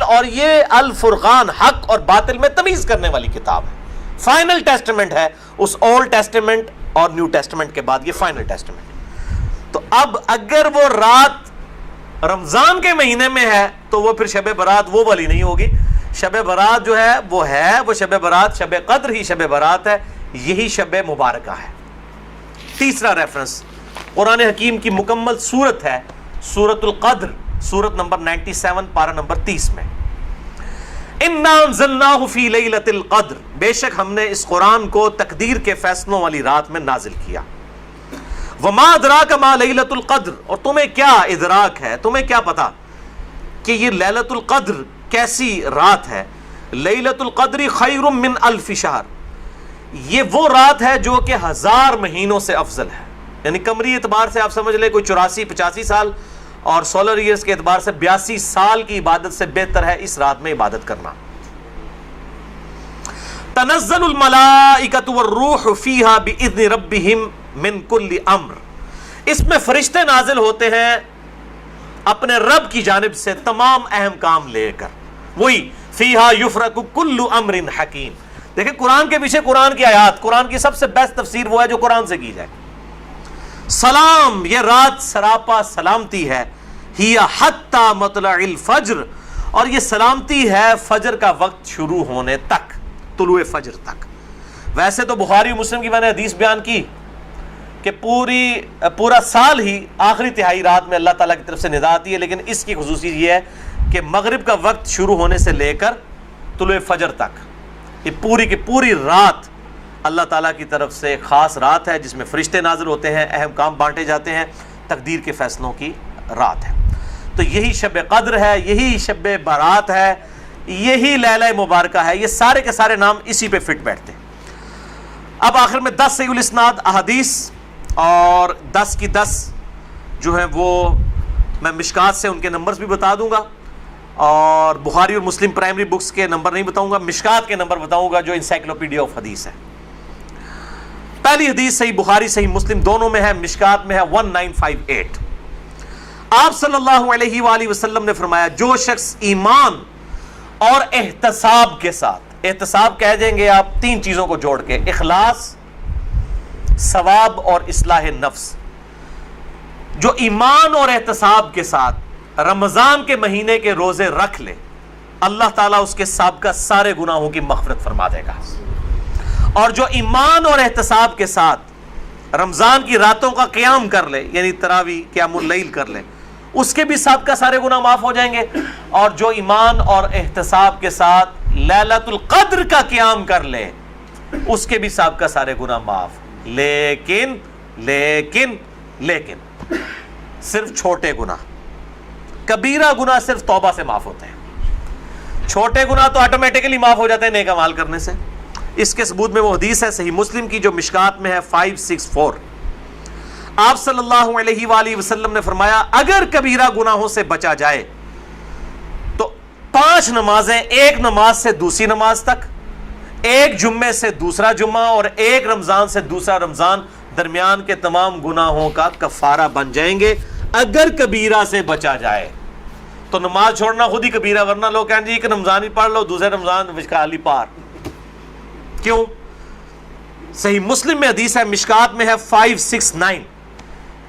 اور یہ الفرقان حق اور باطل میں تمیز کرنے والی کتاب ہے۔ فائنل ٹیسٹمنٹ ہے، اس اولڈ ٹیسٹمنٹ اور نیو ٹیسٹمنٹ کے بعد یہ فائنل ٹیسٹمنٹ۔ تو اب اگر وہ رات رمضان کے مہینے میں ہے تو وہ پھر شب برات وہ والی نہیں ہوگی۔ شب برات جو ہے وہ شب برات، شب قدر ہی شب برات ہے، یہی شب مبارکہ ہے۔ تیسرا ریفرنس قرآن حکیم کی مکمل سورت ہے، سورۃ القدر سورت نمبر 97 پارہ نمبر 30 میں۔ انا انزلناہ فی لیلۃ القدر، بے شک ہم نے اس قرآن کو تقدیر کے فیصلوں والی رات میں نازل کیا۔ وما ادراک ما لیلۃ القدر، اور تمہیں کیا ادراک ہے، تمہیں کیا پتا کہ یہ لیلۃ القدر کیسی رات ہے۔ لیلۃ القدر خیر من الف شہر، یہ وہ رات ہے جو کہ 1000 مہینوں سے افضل ہے، یعنی قمری اعتبار سے آپ سمجھ لیں کوئی 84-85 سال، اور سولر ایئرز کے اعتبار سے 82 سال کی عبادت سے بہتر ہے اس رات میں عبادت کرنا۔ تنزل الملائکۃ والروح فیہا باذن ربہم من کل امر، اس میں فرشتے نازل ہوتے ہیں اپنے رب کی جانب سے تمام اہم کام لے کر، وہی فیہا یفرق کل امر حکیم۔ دیکھیں قرآن کے پیچھے قرآن کی آیات، قرآن کی سب سے بیسٹ تفسیر وہ ہے جو قرآن سے کی جائے۔ سلام، یہ رات سراپا سلامتی ہے، ہی حتی مطلع الفجر، اور یہ سلامتی ہے فجر کا وقت شروع ہونے تک، طلوع فجر تک۔ ویسے تو بخاری مسلم کی میں نے حدیث بیان کی کہ پورا سال ہی آخری تہائی رات میں اللہ تعالیٰ کی طرف سے ندا آتی ہے، لیکن اس کی خصوصیت یہ ہے کہ مغرب کا وقت شروع ہونے سے لے کر طلوع فجر تک یہ پوری کی پوری رات اللہ تعالیٰ کی طرف سے ایک خاص رات ہے جس میں فرشتے نازل ہوتے ہیں، اہم کام بانٹے جاتے ہیں، تقدیر کے فیصلوں کی رات ہے۔ تو یہی شب قدر ہے، یہی شب برات ہے، یہی لیلہ مبارکہ ہے، یہ سارے کے سارے نام اسی پہ فٹ بیٹھتے ہیں۔ اب آخر میں 10 صحیح الاسناد احادیث اور 10 کی 10 جو ہیں وہ میں مشکات سے ان کے نمبرز بھی بتا دوں گا، اور بخاری اور مسلم پرائمری بکس کے نمبر نہیں بتاؤں گا، مشکات کے نمبر بتاؤں گا جو انسائکلوپیڈیا آف حدیث ہے۔ پہلی حدیث صحیح بخاری صحیح مسلم دونوں میں ہے، مشکات میں ہے 1958۔ آپ صلی اللہ علیہ وآلہ وسلم نے فرمایا جو شخص ایمان اور احتساب کے ساتھ، احتساب کہہ دیں گے آپ تین چیزوں کو جوڑ کے، اخلاص، ثواب اور اصلاح نفس، جو ایمان اور احتساب کے ساتھ رمضان کے مہینے کے روزے رکھ لے، اللہ تعالیٰ اس کے سابقہ سارے گناہوں کی مغفرت فرما دے گا۔ اور جو ایمان اور احتساب کے ساتھ رمضان کی راتوں کا قیام کر لے، یعنی تراویح قیام اللیل کر لے، اس کے بھی سابقہ سارے گناہ معاف ہو جائیں گے۔ اور جو ایمان اور احتساب کے ساتھ لیلۃ القدر کا قیام کر لے، اس کے بھی سابقہ سارے گناہ معاف، لیکن صرف چھوٹے گناہ، کبیرہ گناہ صرف توبہ سے معاف ہوتے ہیں، چھوٹے گناہ تو آٹومیٹکلی معاف ہو جاتے ہیں نیک اعمال کرنے سے۔ اس کے ثبوت میں وہ حدیث ہے صحیح مسلم کی جو مشکات میں ہے 564۔ آپ صلی اللہ علیہ وآلہ وسلم نے فرمایا اگر کبیرہ گناہوں سے بچا جائے تو 5 نمازیں، ایک نماز سے دوسری نماز تک، ایک جمعے سے دوسرا جمعہ، اور ایک رمضان سے دوسرا رمضان، درمیان کے تمام گناہوں کا کفارہ بن جائیں گے اگر کبیرہ سے بچا جائے۔ تو نماز چھوڑنا خود ہی کبیرہ، ورنہ لوگ کہیں جی ایک رمضان ہی پڑھ لو، دوسرے رمضان وشکالی پار، کیوں؟ صحیح مسلم میں حدیث ہے، مشکات میں ہے 569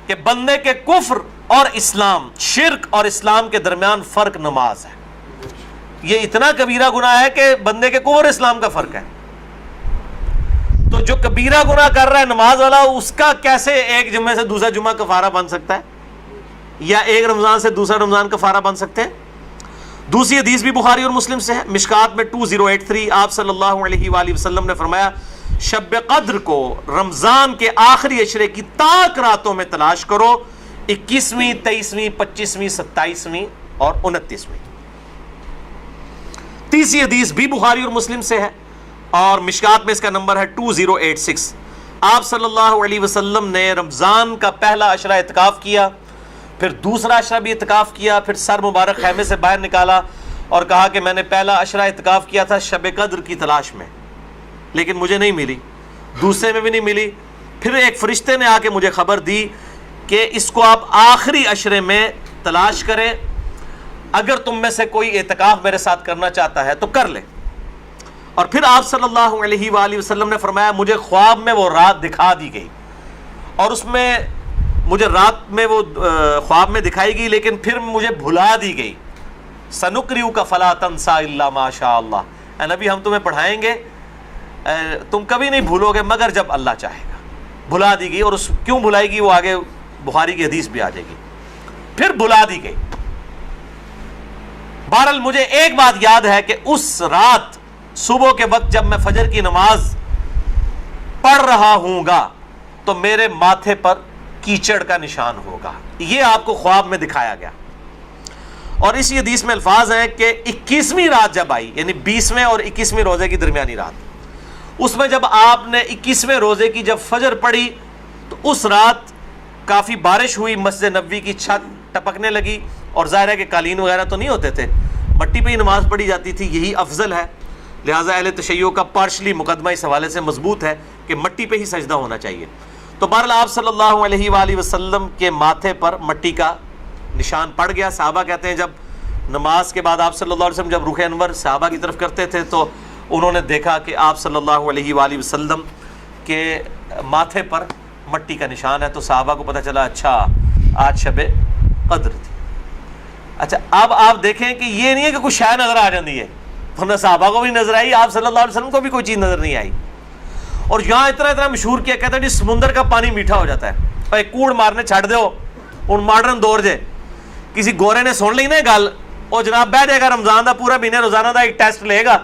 کہ بندے کے کفر اور اسلام، شرک اور اسلام کے درمیان فرق نماز ہے۔ یہ اتنا کبیرہ گناہ ہے کہ بندے کے کفر اور اسلام کا فرق ہے۔ تو جو کبیرہ گناہ کر رہا ہے نماز والا، اس کا کیسے ایک جمعے سے دوسرا جمعہ کفارہ بن سکتا ہے، یا ایک رمضان سے دوسرا رمضان کفارہ بن سکتے ہیں؟ دوسری حدیث بھی بخاری اور مسلم سے ہے، مشکات میں 2083۔ آپ صلی اللہ علیہ وآلہ وسلم نے فرمایا شب قدر کو رمضان کے آخری عشرے کی تاک راتوں میں تلاش کرو، 21ویں، 23ویں، 25ویں، 27ویں اور 29ویں۔ تیسری حدیث بھی بخاری اور مسلم سے ہے، اور مشکات میں اس کا نمبر ہے 2086۔ آپ صلی اللہ علیہ وسلم نے رمضان کا پہلا عشرہ اعتکاف کیا، پھر دوسرا عشرہ بھی اعتکاف کیا، پھر سر مبارک خیمے سے باہر نکالا اور کہا کہ میں نے پہلا عشرہ اعتکاف کیا تھا شب قدر کی تلاش میں، لیکن مجھے نہیں ملی، دوسرے میں بھی نہیں ملی۔ پھر ایک فرشتے نے آ کے مجھے خبر دی کہ اس کو آپ آخری عشرے میں تلاش کریں، اگر تم میں سے کوئی اعتکاف میرے ساتھ کرنا چاہتا ہے تو کر لے۔ اور پھر آپ صلی اللہ علیہ وآلہ وسلم نے فرمایا مجھے خواب میں وہ رات دکھا دی گئی، اور اس میں مجھے رات میں وہ خواب میں دکھائی گئی، لیکن پھر مجھے بھلا دی گئی۔ سنقرئک فلا تنسى الا ما شاء اللہ، اے نبی ہم تمہیں پڑھائیں گے، تم کبھی نہیں بھولو گے مگر جب اللہ چاہے گا۔ بھلا دی گئی، اور اس کیوں بھلائی گئی وہ آگے بخاری کی حدیث بھی آ جائے گی۔ پھر بھلا دی گئی۔ بہرحال مجھے ایک بات یاد ہے کہ اس رات صبح کے وقت جب میں فجر کی نماز پڑھ رہا ہوں گا تو میرے ماتھے پر کیچڑ کا نشان ہوگا، یہ آپ کو خواب میں دکھایا گیا۔ اور اسی حدیث میں الفاظ ہیں کہ 21ویں رات جب آئی، یعنی 20ویں اور 21ویں روزے کی درمیانی رات، اس میں جب آپ نے 21ویں روزے کی جب فجر پڑھی تو اس رات کافی بارش ہوئی، مسجد نبوی کی چھت ٹپکنے لگی، اور ظاہر ہے کہ قالین وغیرہ تو نہیں ہوتے تھے، مٹی پہ ہی نماز پڑھی جاتی تھی، یہی افضل ہے، لہٰذا اہل تشیع کا پارشلی مقدمہ اس حوالے سے مضبوط ہے کہ مٹی پہ ہی سجدہ ہونا چاہیے۔ تو بہرحال آپ صلی اللہ علیہ وآلہ وسلم کے ماتھے پر مٹی کا نشان پڑ گیا۔ صحابہ کہتے ہیں جب نماز کے بعد آپ صلی اللہ علیہ وسلم جب رخ انور صحابہ کی طرف کرتے تھے تو انہوں نے دیکھا کہ آپ صلی اللہ علیہ وآلہ وسلم کے ماتھے پر مٹی کا نشان ہے، تو صحابہ کو پتہ چلا اچھا آج شب قدر تھی۔ اچھا اب آپ دیکھیں کہ یہ نہیں ہے کہ کوئی شے نظر آ جاتی ہے، ورنہ صحابہ کو بھی نظر آئی، آپ صلی اللہ علیہ وسلم کو بھی کوئی چیز نظر نہیں آئی۔ اور یہاں اتنا مشہور کیا کہتا ہے جی سمندر کا پانی میٹھا ہو جاتا ہے، اور ایک کوڑ مارنے چھڑ دو ان ماڈرن دور جے کسی گورے نے سن لی نا گل، اور جناب بہ جائے گا رمضان دا پورا مہینے روزانہ دا ایک ٹیسٹ لے گا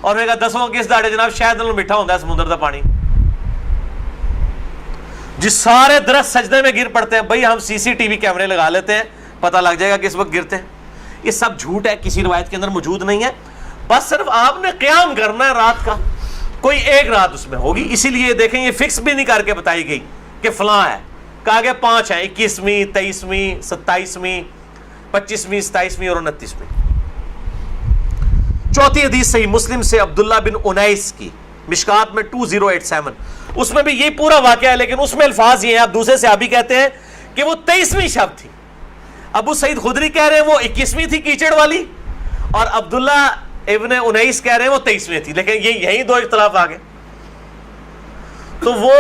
اور کہے گا 10واں کس داڑے جناب شاید نال میٹھا ہوتا ہے سمندر دا پانی۔ جس سارے درخت سجدے میں گر پڑتے ہیں، بھائی ہم CCTV کیمرے لگا لیتے ہیں، پتہ لگ جائے گا کس وقت گرتے ہیں۔ یہ سب جھوٹ ہے، کسی روایت کے اندر موجود نہیں ہے، بس صرف آپ نے قیام کرنا ہے رات کا، کوئی ایک رات اس میں ہوگی، اسی لیے دیکھیں یہ فکس بھی نہیں کر کے بتائی گئی کہ فلاں ہے، کہا گیا 5 ہیں، 21ویں 23ویں 27ویں 25ویں 27ویں اور 29ویں۔ چوتھی حدیث صحیح مسلم سے عبداللہ بن انیس کی، مشکات میں 2087، اس میں بھی یہ پورا واقعہ ہے، لیکن اس میں الفاظ یہ ہیں، آپ دوسرے صحابی کہتے ہیں کہ وہ 23ویں شب تھی، ابو سعید خدری کہہ رہے ہیں وہ 21ویں تھی کیچڑ والی، اور عبداللہ ابن انیس کہہ رہے ہیں وہ 23ویں تھی، لیکن یہی دو اختلاف آ گئے۔ تو وہ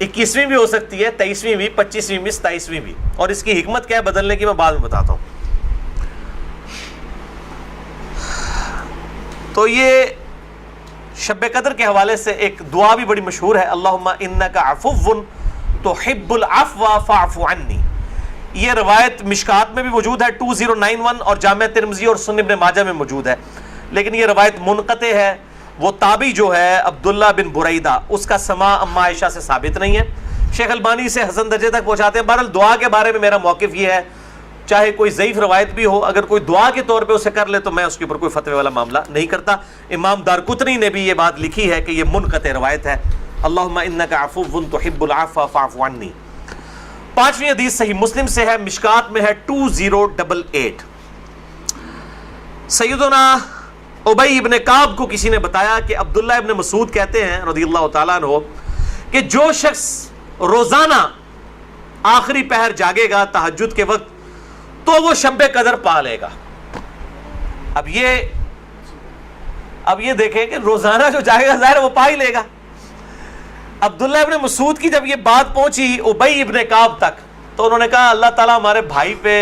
21ویں بھی ہو سکتی ہے، 23ویں بھی، 25ویں بھی، 27ویں بھی، اور اس کی حکمت کیا ہے بدلنے کی میں بعد میں بتاتا ہوں۔ تو یہ شب قدر کے حوالے سے ایک دعا بھی بڑی مشہور ہے، اللہم انک عفو تحب العفو فاعف عنی۔ یہ روایت مشکات میں بھی موجود ہے 2091، اور جامع ترمذی اور سنن ابن ماجہ میں موجود ہے، لیکن یہ روایت منقطع ہے۔ وہ تابعی جو ہے عبداللہ بن بریدہ، اس کا سماع اما عائشہ سے ثابت نہیں ہے، شیخ البانی سے حسن درجے تک پہنچاتے ہیں۔ بہرحال دعا کے بارے میں میرا موقف یہ ہے، چاہے کوئی ضعیف روایت بھی ہو، اگر کوئی دعا کے طور پہ اسے کر لے تو میں اس کے اوپر کوئی فتوی والا معاملہ نہیں کرتا۔ امام دارقطنی نے بھی یہ بات لکھی ہے کہ یہ منقطع روایت ہے، اللہم انک عفو تحب العفو فاعف عنی۔ 5ویں حدیث صحیح مسلم سے ہے، مشکات میں ہے 2088۔ سیدنا ابی ابن کعب کو کسی نے بتایا کہ عبداللہ ابن مسعود کہتے ہیں رضی اللہ تعالیٰ عنہ کہ جو شخص روزانہ آخری پہر جاگے گا تہجد کے وقت تو وہ شب قدر پا لے گا۔ اب یہ دیکھیں کہ روزانہ جو جاگے گا ظاہر وہ پا ہی لے گا۔ عبداللہ ابن مسعود کی جب یہ بات پہنچی ابی ابن کعب تک تو انہوں نے کہا اللہ تعالیٰ ہمارے بھائی پہ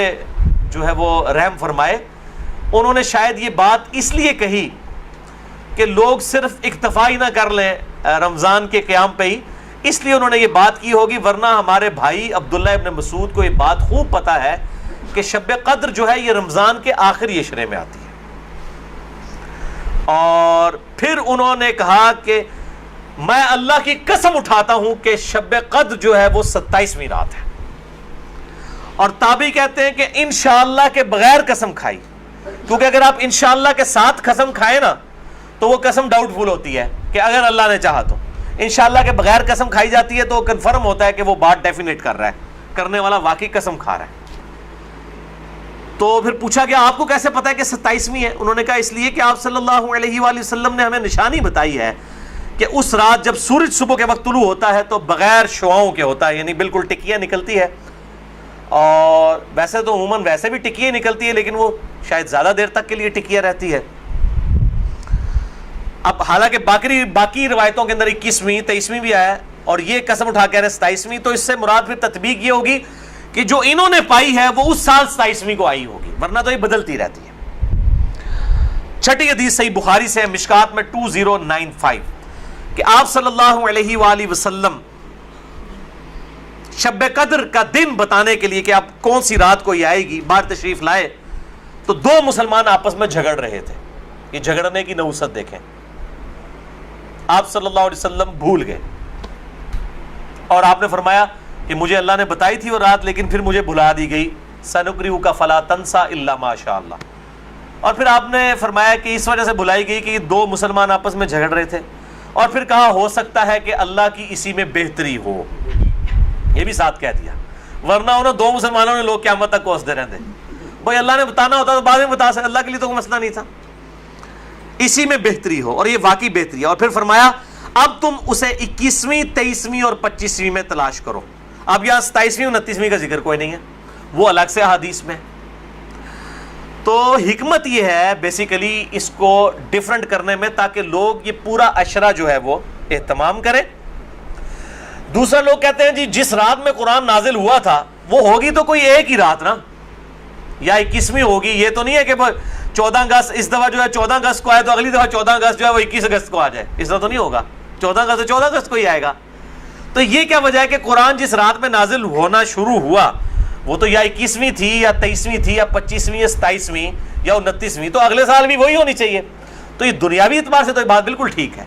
جو ہے وہ رحم فرمائے۔ انہوں نے شاید یہ بات اس لیے کہی کہ لوگ صرف اکتفا ہی نہ کر لیں رمضان کے قیام پہ ہی، اس لیے انہوں نے یہ بات کی ہوگی، ورنہ ہمارے بھائی عبداللہ ابن مسعود کو یہ بات خوب پتہ ہے کہ شب قدر جو ہے یہ رمضان کے آخری عشرے میں آتی ہے۔ اور پھر انہوں نے کہا کہ میں اللہ کی قسم اٹھاتا ہوں کہ شب قدر جو ہے وہ 27ویں رات ہے، اور تابعی کہتے ہیں کہ انشاءاللہ کے بغیر قسم کھائی، کیونکہ اگر آپ انشاءاللہ کے ساتھ قسم کھائیں نا تو وہ قسم ڈاؤٹ فل ہوتی ہے کہ اگر اللہ نے چاہا تو۔ انشاءاللہ کے بغیر قسم کھائی جاتی ہے تو کنفرم ہوتا ہے کہ وہ بات ڈیفینیٹ کر رہا ہے، کرنے والا واقعی قسم کھا رہا ہے۔ تو پھر پوچھا گیا آپ کو کیسے پتا ہے کہ 27ویں ہے؟ انہوں نے کہا اس لیے کہ آپ صلی اللہ علیہ وآلہ وسلم نے ہمیں نشانی بتائی ہے کہ اس رات جب سورج صبح کے وقت طلوع ہوتا ہے تو بغیر شعاؤں کے ہوتا ہے، یعنی بالکل ٹکیاں نکلتی ہے، اور ویسے تو عموماً ویسے بھی ٹکیاں نکلتی ہے لیکن وہ شاید زیادہ دیر تک کے لیے ٹکیاں رہتی ہے۔ اب حالانکہ باقی روایتوں کے اندر 21ویں 23ویں بھی آیا ہے، اور یہ قسم اٹھا کہہ رہے 27ویں، تو اس سے مراد پھر تطبیق یہ ہوگی کہ جو انہوں نے پائی ہے وہ اس سال 27ویں کو آئی ہوگی، ورنہ تو یہ بدلتی رہتی ہے۔ 6ٹھی حدیث صحیح بخاری سے ہے، مشکات میں 2095، کہ آپ صلی اللہ علیہ وآلہ وسلم شب قدر کا دن بتانے کے لیے کہ آپ کون سی رات کو یہ آئے گی باہر تشریف لائے، تو 2 مسلمان آپس میں جھگڑ رہے تھے۔ یہ جھگڑنے کی نحوست دیکھیں، آپ صلی اللہ علیہ وسلم بھول گئے اور آپ نے فرمایا کہ مجھے اللہ نے بتائی تھی وہ رات لیکن پھر مجھے بھلا دی گئی، سنقرئک فلا تنسى الا ما شاء اللہ۔ اور پھر آپ نے فرمایا کہ اس وجہ سے بھلائی گئی کہ یہ 2 مسلمان آپس میں جھگڑ رہے تھے، اور پھر کہا ہو سکتا ہے کہ اللہ کی اسی میں بہتری ہو، یہ بھی ساتھ کہہ دیا، ورنہ انہوں 2 مسلمانوں نے لوگ قیامت تک کوستے رہتے، بھائی اللہ نے بتانا ہوتا تو بعد میں بتا سکتے، اللہ کے لیے تو کوئی مسئلہ نہیں تھا، اسی میں بہتری ہو، اور یہ واقعی بہتری ہے۔ اور پھر فرمایا اب تم اسے 21ویں 23ویں اور 25ویں میں تلاش کرو۔ اب یہاں 27ویں 29ویں کا ذکر کوئی نہیں ہے، وہ الگ سے حدیث میں۔ تو حکمت یہ ہے بیسیکلی اس کو ڈیفرنٹ کرنے میں، تاکہ لوگ یہ پورا عشرہ جو ہے وہ اہتمام کریں۔ دوسرا لوگ کہتے ہیں جی جس رات میں قرآن نازل ہوا تھا وہ ہوگی تو کوئی ایک ہی رات نا، یا 21ویں ہوگی، یہ تو نہیں ہے کہ 14 اگست اس دفعہ جو ہے 14 اگست کو آئے تو اگلی دفعہ 14 اگست جو ہے وہ 21 اگست کو آ جائے، اس طرح تو نہیں ہوگا، 14 اگست تو 14 اگست کو ہی آئے گا۔ تو یہ کیا وجہ ہے کہ قرآن جس رات میں نازل ہونا شروع ہوا وہ تو یا 21ویں تھی یا 23ویں تھی یا 25ویں یا 27ویں یا 29ویں، تو اگلے سال بھی وہی ہونی چاہیے۔ تو یہ دنیاوی اعتبار سے تو یہ بات بالکل ٹھیک ہے،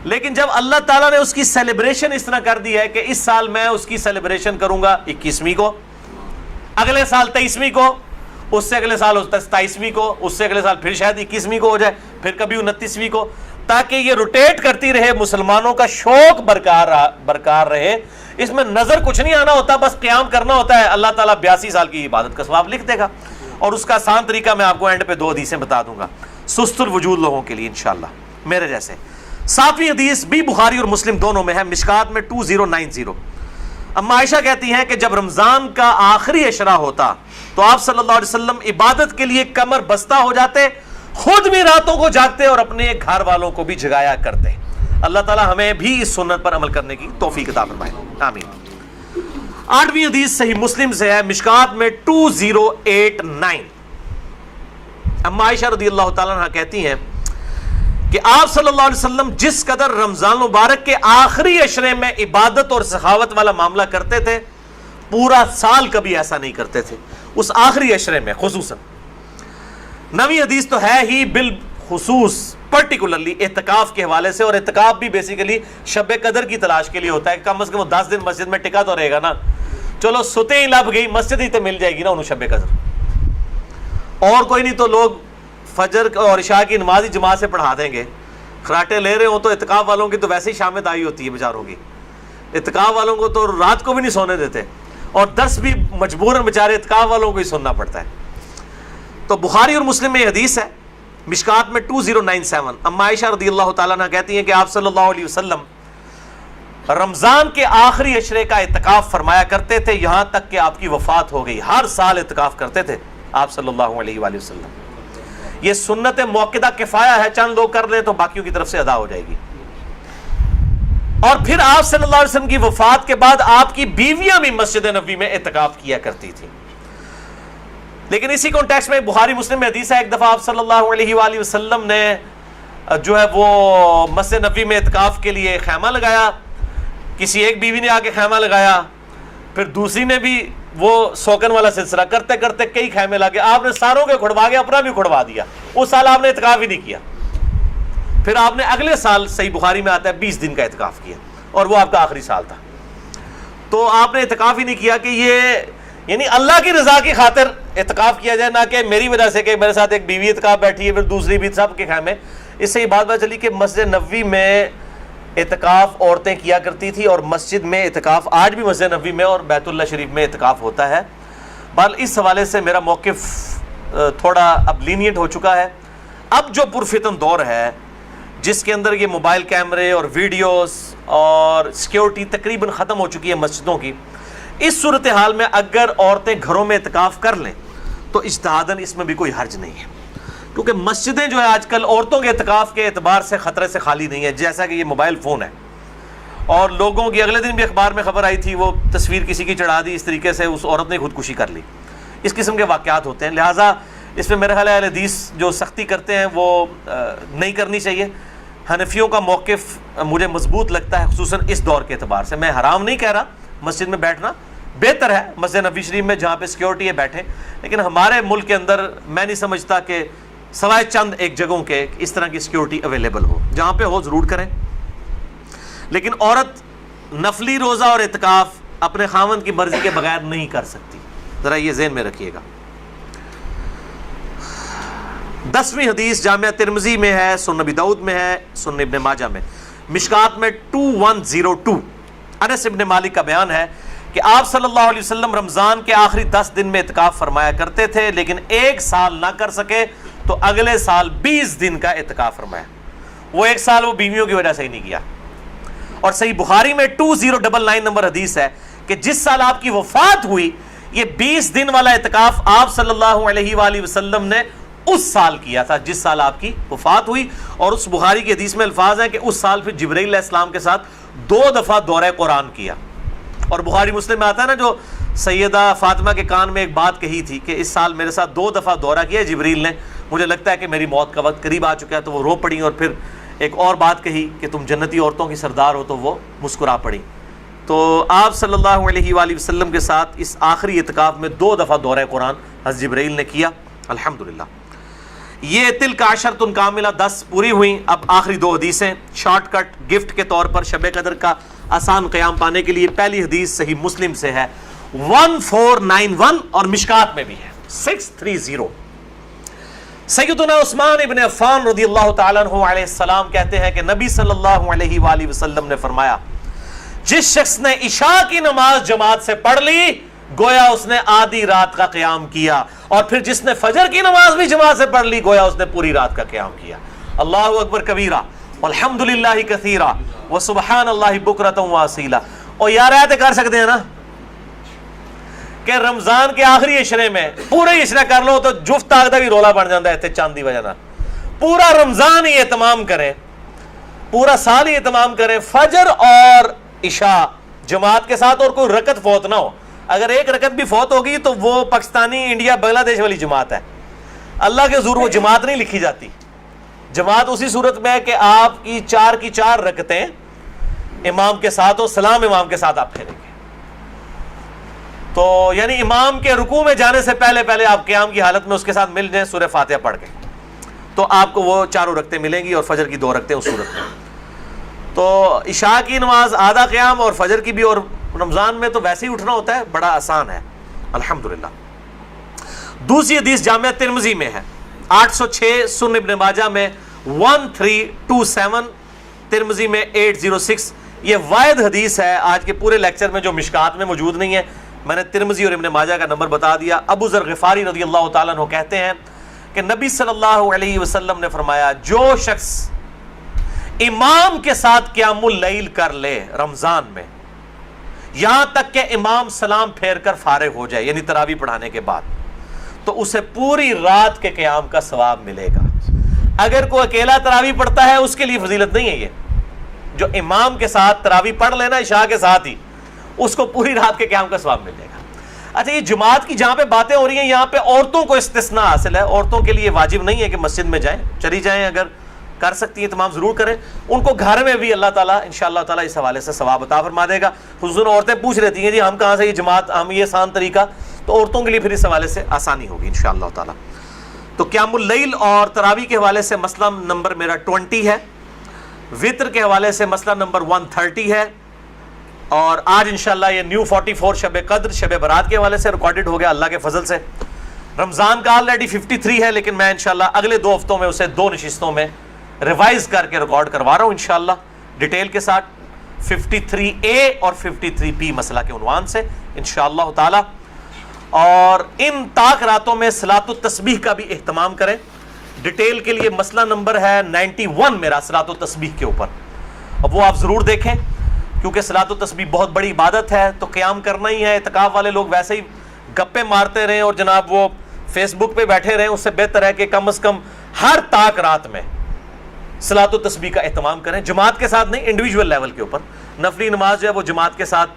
لیکن جب اللہ تعالیٰ نے اس کی سیلیبریشن اس طرح کر دی ہے کہ اس سال میں اس کی سیلیبریشن کروں گا 21ویں کو، اگلے سال 23ویں کو، اس سے اگلے سال 27ویں کو، اس سے اگلے سال پھر شاید 21ویں کو ہو جائے، پھر کبھی 29ویں کو، تاکہ یہ روٹیٹ کرتی رہے، مسلمانوں کا شوق برقرار رہے اس میں نظر کچھ نہیں آنا ہوتا، بس قیام کرنا ہوتا ہے، اللہ تعالیٰ 82 سال کی عبادت کا ثواب لکھ دے گا. اور اس کا آسان طریقہ میں آپ کو اینڈ پہ 2 حدیثیں بتا دوں گا سست الوجود لوگوں کے لیے انشاءاللہ میرے جیسے. 7ویں حدیث بھی بخاری اور مسلم دونوں میں ہے، مشکات میں 2090. اما عائشہ کہتی ہیں کہ جب رمضان کا آخری عشرہ ہوتا تو آپ صلی اللہ علیہ وسلم عبادت کے لیے کمر بستہ ہو جاتے، خود بھی راتوں کو جاگتے اور اپنے گھر والوں کو بھی جگایا کرتے. اللہ تعالی ہمیں بھی اس سنت پر عمل کرنے کی توفیق عطا فرمائے، آمین. 8ویں حدیث صحیح مسلم سے ہے، مشکات میں 2089. اما عائشہ رضی اللہ تعالیٰ عنہ کہتی ہیں کہ آپ صلی اللہ علیہ وسلم جس قدر رمضان مبارک کے آخری عشرے میں عبادت اور سخاوت والا معاملہ کرتے تھے، پورا سال کبھی ایسا نہیں کرتے تھے، اس آخری عشرے میں خصوصاً. 9ویں حدیث تو ہے ہی بالخصوص پرٹیکولرلی اعتکاف کے حوالے سے، اور اعتکاف بھی بیسیکلی شب قدر کی تلاش کے لیے ہوتا ہے. کم از کم وہ 10 دن مسجد میں ٹکا تو رہے گا نا. چلو ستے ہی لب گئی، مسجد ہی تو مل جائے گی نا انہوں شب قدر، اور کوئی نہیں تو لوگ فجر اور عشاء کی نماز جماعت سے پڑھا دیں گے. خراٹے لے رہے ہوں تو اعتکاف والوں کی تو ویسے ہی شام دائی ہوتی ہے بیچاروں کی، اعتکاف والوں کو تو رات کو بھی نہیں سونے دیتے، اور درس بھی مجبوراً بیچارے اعتکاف والوں کو ہی سننا پڑتا ہے. تو بخاری اور مسلم میں یہ حدیث ہے، مشکات میں 2097. اما عائشہ رضی اللہ تعالیٰ عنہ کہتی ہیں کہ آپ صلی اللہ علیہ وسلم رمضان کے آخری عشرے کا اعتکاف فرمایا کرتے تھے یہاں تک کہ آپ کی وفات ہو گئی. ہر سال اعتکاف کرتے تھے آپ صلی اللہ علیہ وآلہ وسلم. یہ سنت موقدہ کفایہ ہے، چند لوگ کر لیں تو باقیوں کی طرف سے ادا ہو جائے گی. اور پھر آپ صلی اللہ علیہ وسلم کی وفات کے بعد آپ کی بیویاں بھی مسجد نبوی میں اعتکاف کیا کرتی تھی. لیکن اسی کانٹیکسٹ میں بخاری مسلم میں حدیث ہے، ایک دفعہ آپ صلی اللہ علیہ وآلہ وسلم نے جو ہے وہ مسجد نبوی میں اعتکاف کے لیے خیمہ لگایا. کسی ایک بیوی نے آ کے خیمہ لگایا، پھر دوسری نے بھی وہ سوکن والا سلسلہ کرتے کرتے کئی خیمے لگے. آپ نے ساروں کے کھڑوا کے اپنا بھی کھڑوا دیا. اس سال آپ نے اعتکاف ہی نہیں کیا. پھر آپ نے اگلے سال صحیح بخاری میں آتا ہے 20 دن کا اعتکاف کیا، اور وہ آپ کا آخری سال تھا. تو آپ نے اعتکاف ہی نہیں کیا کہ یہ یعنی اللہ کی رضا کی خاطر اعتکاف کیا جائے، نہ کہ میری وجہ سے کہ میرے ساتھ ایک بیوی اعتکاف بیٹھی ہے پھر دوسری بھی، سب کے خیمے. اس سے یہ بات پتہ چلی کہ مسجد نبوی میں اعتکاف عورتیں کیا کرتی تھی، اور مسجد میں اعتکاف آج بھی مسجد نبوی میں اور بیت اللہ شریف میں اعتکاف ہوتا ہے. بہرحال اس حوالے سے میرا موقف تھوڑا اب لینیٹ ہو چکا ہے. اب جو پرفتن دور ہے جس کے اندر یہ موبائل کیمرے اور ویڈیوز اور سیکیورٹی تقریباً ختم ہو چکی ہے مسجدوں کی، اس صورتحال میں اگر عورتیں گھروں میں اعتکاف کر لیں تو اجتہاداً اس میں بھی کوئی حرج نہیں ہے، کیونکہ مسجدیں جو ہے آج کل عورتوں کے اعتکاف کے اعتبار سے خطرے سے خالی نہیں ہے. جیسا کہ یہ موبائل فون ہے، اور لوگوں کی اگلے دن بھی اخبار میں خبر آئی تھی، وہ تصویر کسی کی چڑھا دی، اس طریقے سے اس عورت نے خودکشی کر لی. اس قسم کے واقعات ہوتے ہیں. لہٰذا اس میں میرے خیال ہے اہل حدیث جو سختی کرتے ہیں وہ نہیں کرنی چاہیے. حنفیوں کا موقف مجھے مضبوط لگتا ہے، خصوصاً اس دور کے اعتبار سے. میں حرام نہیں کہہ رہا، مسجد میں بیٹھنا بہتر ہے، مسجد نبوی شریف میں جہاں پہ سیکیورٹی ہے بیٹھیں، لیکن ہمارے ملک کے اندر میں نہیں سمجھتا کہ سوائے چند ایک جگہوں کے اس طرح کی سیکیورٹی اویلیبل ہو. جہاں پہ ہو ضرور کریں. لیکن عورت نفلی روزہ اور اعتکاف اپنے خاوند کی مرضی کے بغیر نہیں کر سکتی، ذرا یہ ذہن میں رکھیے گا. 10ویں حدیث جامعہ ترمذی میں ہے، سنن نبی داؤد میں ہے، سنن ابن ماجہ میں، مشکات میں 2102. انس ابن مالک کا بیان ہے کہ آپ صلی اللہ علیہ وسلم رمضان کے آخری 10 دن میں اعتکاف فرمایا کرتے تھے، لیکن ایک سال نہ کر سکے تو اگلے سال 20 دن کا اعتکاف فرمایا. وہ ایک سال وہ بیویوں کی وجہ سے ہی نہیں کیا. اور صحیح بخاری میں 2099 نمبر حدیث ہے کہ جس سال آپ کی وفات ہوئی یہ 20 دن والا اعتکاف آپ صلی اللہ علیہ وآلہ وسلم نے اس سال کیا تھا جس سال آپ کی وفات ہوئی. اور اس بخاری کی حدیث میں الفاظ ہیں کہ اس سال پھر جبرائیل علیہ السلام کے ساتھ 2 دفعہ دورہ قرآن کیا. اور بخاری مسلم میں آتا ہے نا، جو سیدہ فاطمہ کے کان میں ایک بات کہی تھی کہ اس سال میرے ساتھ 2 دفعہ دورہ کیا جبریل نے، مجھے لگتا ہے کہ میری موت کا وقت قریب آ چکا ہے. تو وہ رو پڑی، اور پھر ایک اور بات کہی کہ تم جنتی عورتوں کی سردار ہو، تو وہ مسکرا پڑی. تو آپ صلی اللہ علیہ وآلہ وسلم کے ساتھ اس آخری اعتکاف میں 2 دفعہ دورہ قرآن حضرت جبرائیل نے کیا. الحمدللہ. یہ تلک عشرۃ کاملہ 10 پوری ہوئیں. اب آخری 2 حدیثیں شارٹ کٹ گفٹ کے طور پر شب قدر کا آسان قیام پانے کے لیے. پہلی حدیث صحیح مسلم سے ہے 1491 اور مشکات میں بھی ہے 630. سیدنا عثمان ابن عفان رضی اللہ تعالیٰ عنہ علیہ السلام کہتے ہیں کہ نبی صلی اللہ علیہ وآلہ وسلم نے فرمایا جس شخص نے عشاء کی نماز جماعت سے پڑھ لی گویا اس نے آدھی رات کا قیام کیا، اور پھر جس نے فجر کی نماز بھی جماعت سے پڑھ لی گویا اس نے پوری رات کا قیام کیا۔ اللہ اکبر کبیرہ والحمدللہ کثیرہ وسبحان اللہ بکرۃ واصیلا۔ اور یار ایسے کر سکتے ہیں نا کہ رمضان کے آخری عشرے میں پورے عشرہ کر لو تو جفت آگدہ بھی رولا بن جاتا ہے تے چاندی وجہ نہ، پورا رمضان ہی اہتمام کریں، پورا سال ہی اہتمام کریں، فجر اور عشاء جماعت کے ساتھ، اور کوئی رکعت فوت نہ ہو۔ اگر ایک رکعت بھی فوت ہوگی تو وہ پاکستانی انڈیا بنگلہ دیش والی جماعت ہے، اللہ کے حضور وہ جماعت نہیں لکھی جاتی۔ جماعت اسی صورت میں ہے کہ آپ کی 4 کی 4 رکعتیں امام کے ساتھ ہو، سلام امام کے ساتھ آپ پھیریں گے، تو یعنی امام کے رکوع میں جانے سے پہلے آپ قیام کی حالت میں اس کے ساتھ مل جائیں سورہ فاتحہ پڑھ کے، تو آپ کو وہ 4 رکعتیں ملیں گی، اور فجر کی 2 رکعتیں اس صورت میں۔ تو عشاء کی نماز آدھا قیام اور فجر کی بھی، اور رمضان میں تو ویسے ہی اٹھنا ہوتا ہے، بڑا آسان ہے الحمدللہ۔ دوسری حدیث جامعہ ترمذی میں ہے 806، سنن ابن ماجہ میں 1327، ترمذی میں 806۔ یہ واحد حدیث ہے آج کے پورے لیکچر میں جو مشکات میں موجود نہیں ہے، میں نے ترمذی اور ابن ماجہ کا نمبر بتا دیا۔ ابو ذر غفاری رضی اللہ تعالیٰ عنہ کہتے ہیں کہ نبی صلی اللہ علیہ وسلم نے فرمایا جو شخص امام کے ساتھ قیام اللیل کر لے رمضان میں یہاں تک کہ امام سلام پھیر کر فارغ ہو جائے، یعنی تراویح پڑھانے کے بعد، تو اسے پوری رات کے قیام کا ثواب ملے گا۔ اگر کوئی اکیلا تراویح پڑھتا ہے اس کے لیے فضیلت نہیں ہے، یہ جو امام کے ساتھ تراویح پڑھ لینا عشاء کے ساتھ ہی، اس کو پوری رات کے قیام کا ثواب ملے گا۔ اچھا، یہ جماعت کی جہاں پہ باتیں ہو رہی ہیں یہاں پہ عورتوں کو استثناء حاصل ہے، عورتوں کے لیے واجب نہیں ہے کہ مسجد میں جائیں، چلی جائیں، اگر کر سکتی ہیں تمام ضرور کریں، ان کو گھر میں بھی اللہ تعالیٰ انشاءاللہ تعالیٰ اس حوالے سے ثواب عطا فرما دے گا۔ خصوصاً عورتیں پوچھ رہتی ہیں جی ہم کہاں سے یہ جماعت، ہم یہ آسان طریقہ، تو عورتوں کے لیے پھر اس حوالے سے آسانی ہوگی انشاءاللہ تعالیٰ۔ تو قیام اللیل اور تراویح کے حوالے سے مسئلہ نمبر میرا 20 ہے، وطر کے حوالے سے مسئلہ نمبر 130 ہے، اور آج انشاءاللہ یہ نیو 44 شب قدر شب برات کے حوالے سے ریکارڈڈ ہو گیا اللہ کے فضل سے۔ رمضان کا آلریڈی 53 ہے، لیکن میں انشاءاللہ اگلے 2 ہفتوں میں اسے 2 نشستوں میں ریوائز کر کے ریکارڈ کروا رہا ہوں انشاءاللہ ڈیٹیل کے ساتھ، 53A اور 53P مسئلہ کے عنوان سے انشاءاللہ تعالی۔ اور ان طاق راتوں میں صلاۃ التسبیح کا بھی اہتمام کریں۔ ڈیٹیل کے لیے مسئلہ نمبر ہے 91 میرا صلاۃ التسبیح کے اوپر، اب وہ آپ ضرور دیکھیں، کیونکہ صلاۃ التسبیح بہت بڑی عبادت ہے، تو قیام کرنا ہی ہے۔ اعتکاف والے لوگ ویسے ہی گپے مارتے رہیں اور جناب وہ فیس بک پہ بیٹھے رہیں، اس سے بہتر ہے کہ کم از کم ہر طاق رات میں صلاۃ التسبیح کا اہتمام کریں، جماعت کے ساتھ نہیں، انڈیویجول لیول کے اوپر۔ نفلی نماز جو ہے وہ جماعت کے ساتھ،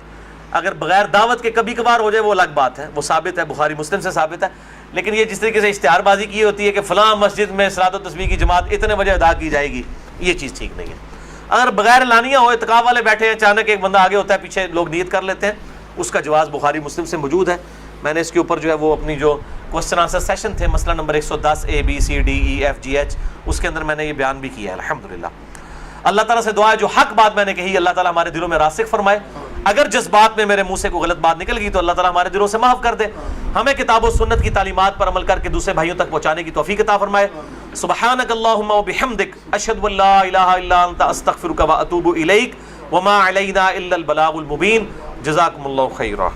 اگر بغیر دعوت کے کبھی کبھار ہو جائے وہ الگ بات ہے، وہ ثابت ہے، بخاری مسلم سے ثابت ہے، لیکن یہ جس طریقے سے اشتہار بازی کی ہوتی ہے کہ فلاں مسجد میں صلاۃ التسبیح کی جماعت اتنے بجے ادا کی جائے گی، یہ چیز ٹھیک نہیں ہے۔ اگر بغیر اعلانیہ ہو، اعتکاف والے بیٹھے ہیں، اچانک ایک بندہ آگے ہوتا ہے، پیچھے لوگ نیت کر لیتے ہیں، اس کا جواز بخاری مسلم سے موجود ہے۔ میں نے اس کے اوپر جو ہے وہ اپنی جو کوسچن آنسر سیشن تھے، مسئلہ نمبر 110 ABCDEFGH، اس کے اندر میں نے یہ بیان بھی کیا ہے الحمدللہ۔ اللہ تعالیٰ سے دعا ہے جو حق بات میں نے کہی اللہ تعالیٰ ہمارے دلوں میں راسخ فرمائے، اگر جس بات میں میرے منہ سے کوئی غلط بات نکل گئی تو اللہ تعالیٰ ہمارے دلوں سے معاف کر دے، ہمیں کتاب و سنت کی تعلیمات پر عمل کر کے دوسرے بھائیوں تک پہنچانے کی توفیق عطا فرمائے۔ سبحانک اللہم و بحمدک، اشہد ان لا الہ الا انت، استغفرک و اتوب الیک، وما علینا الا البلاغ المبین۔ جزاکم اللہ خیرا۔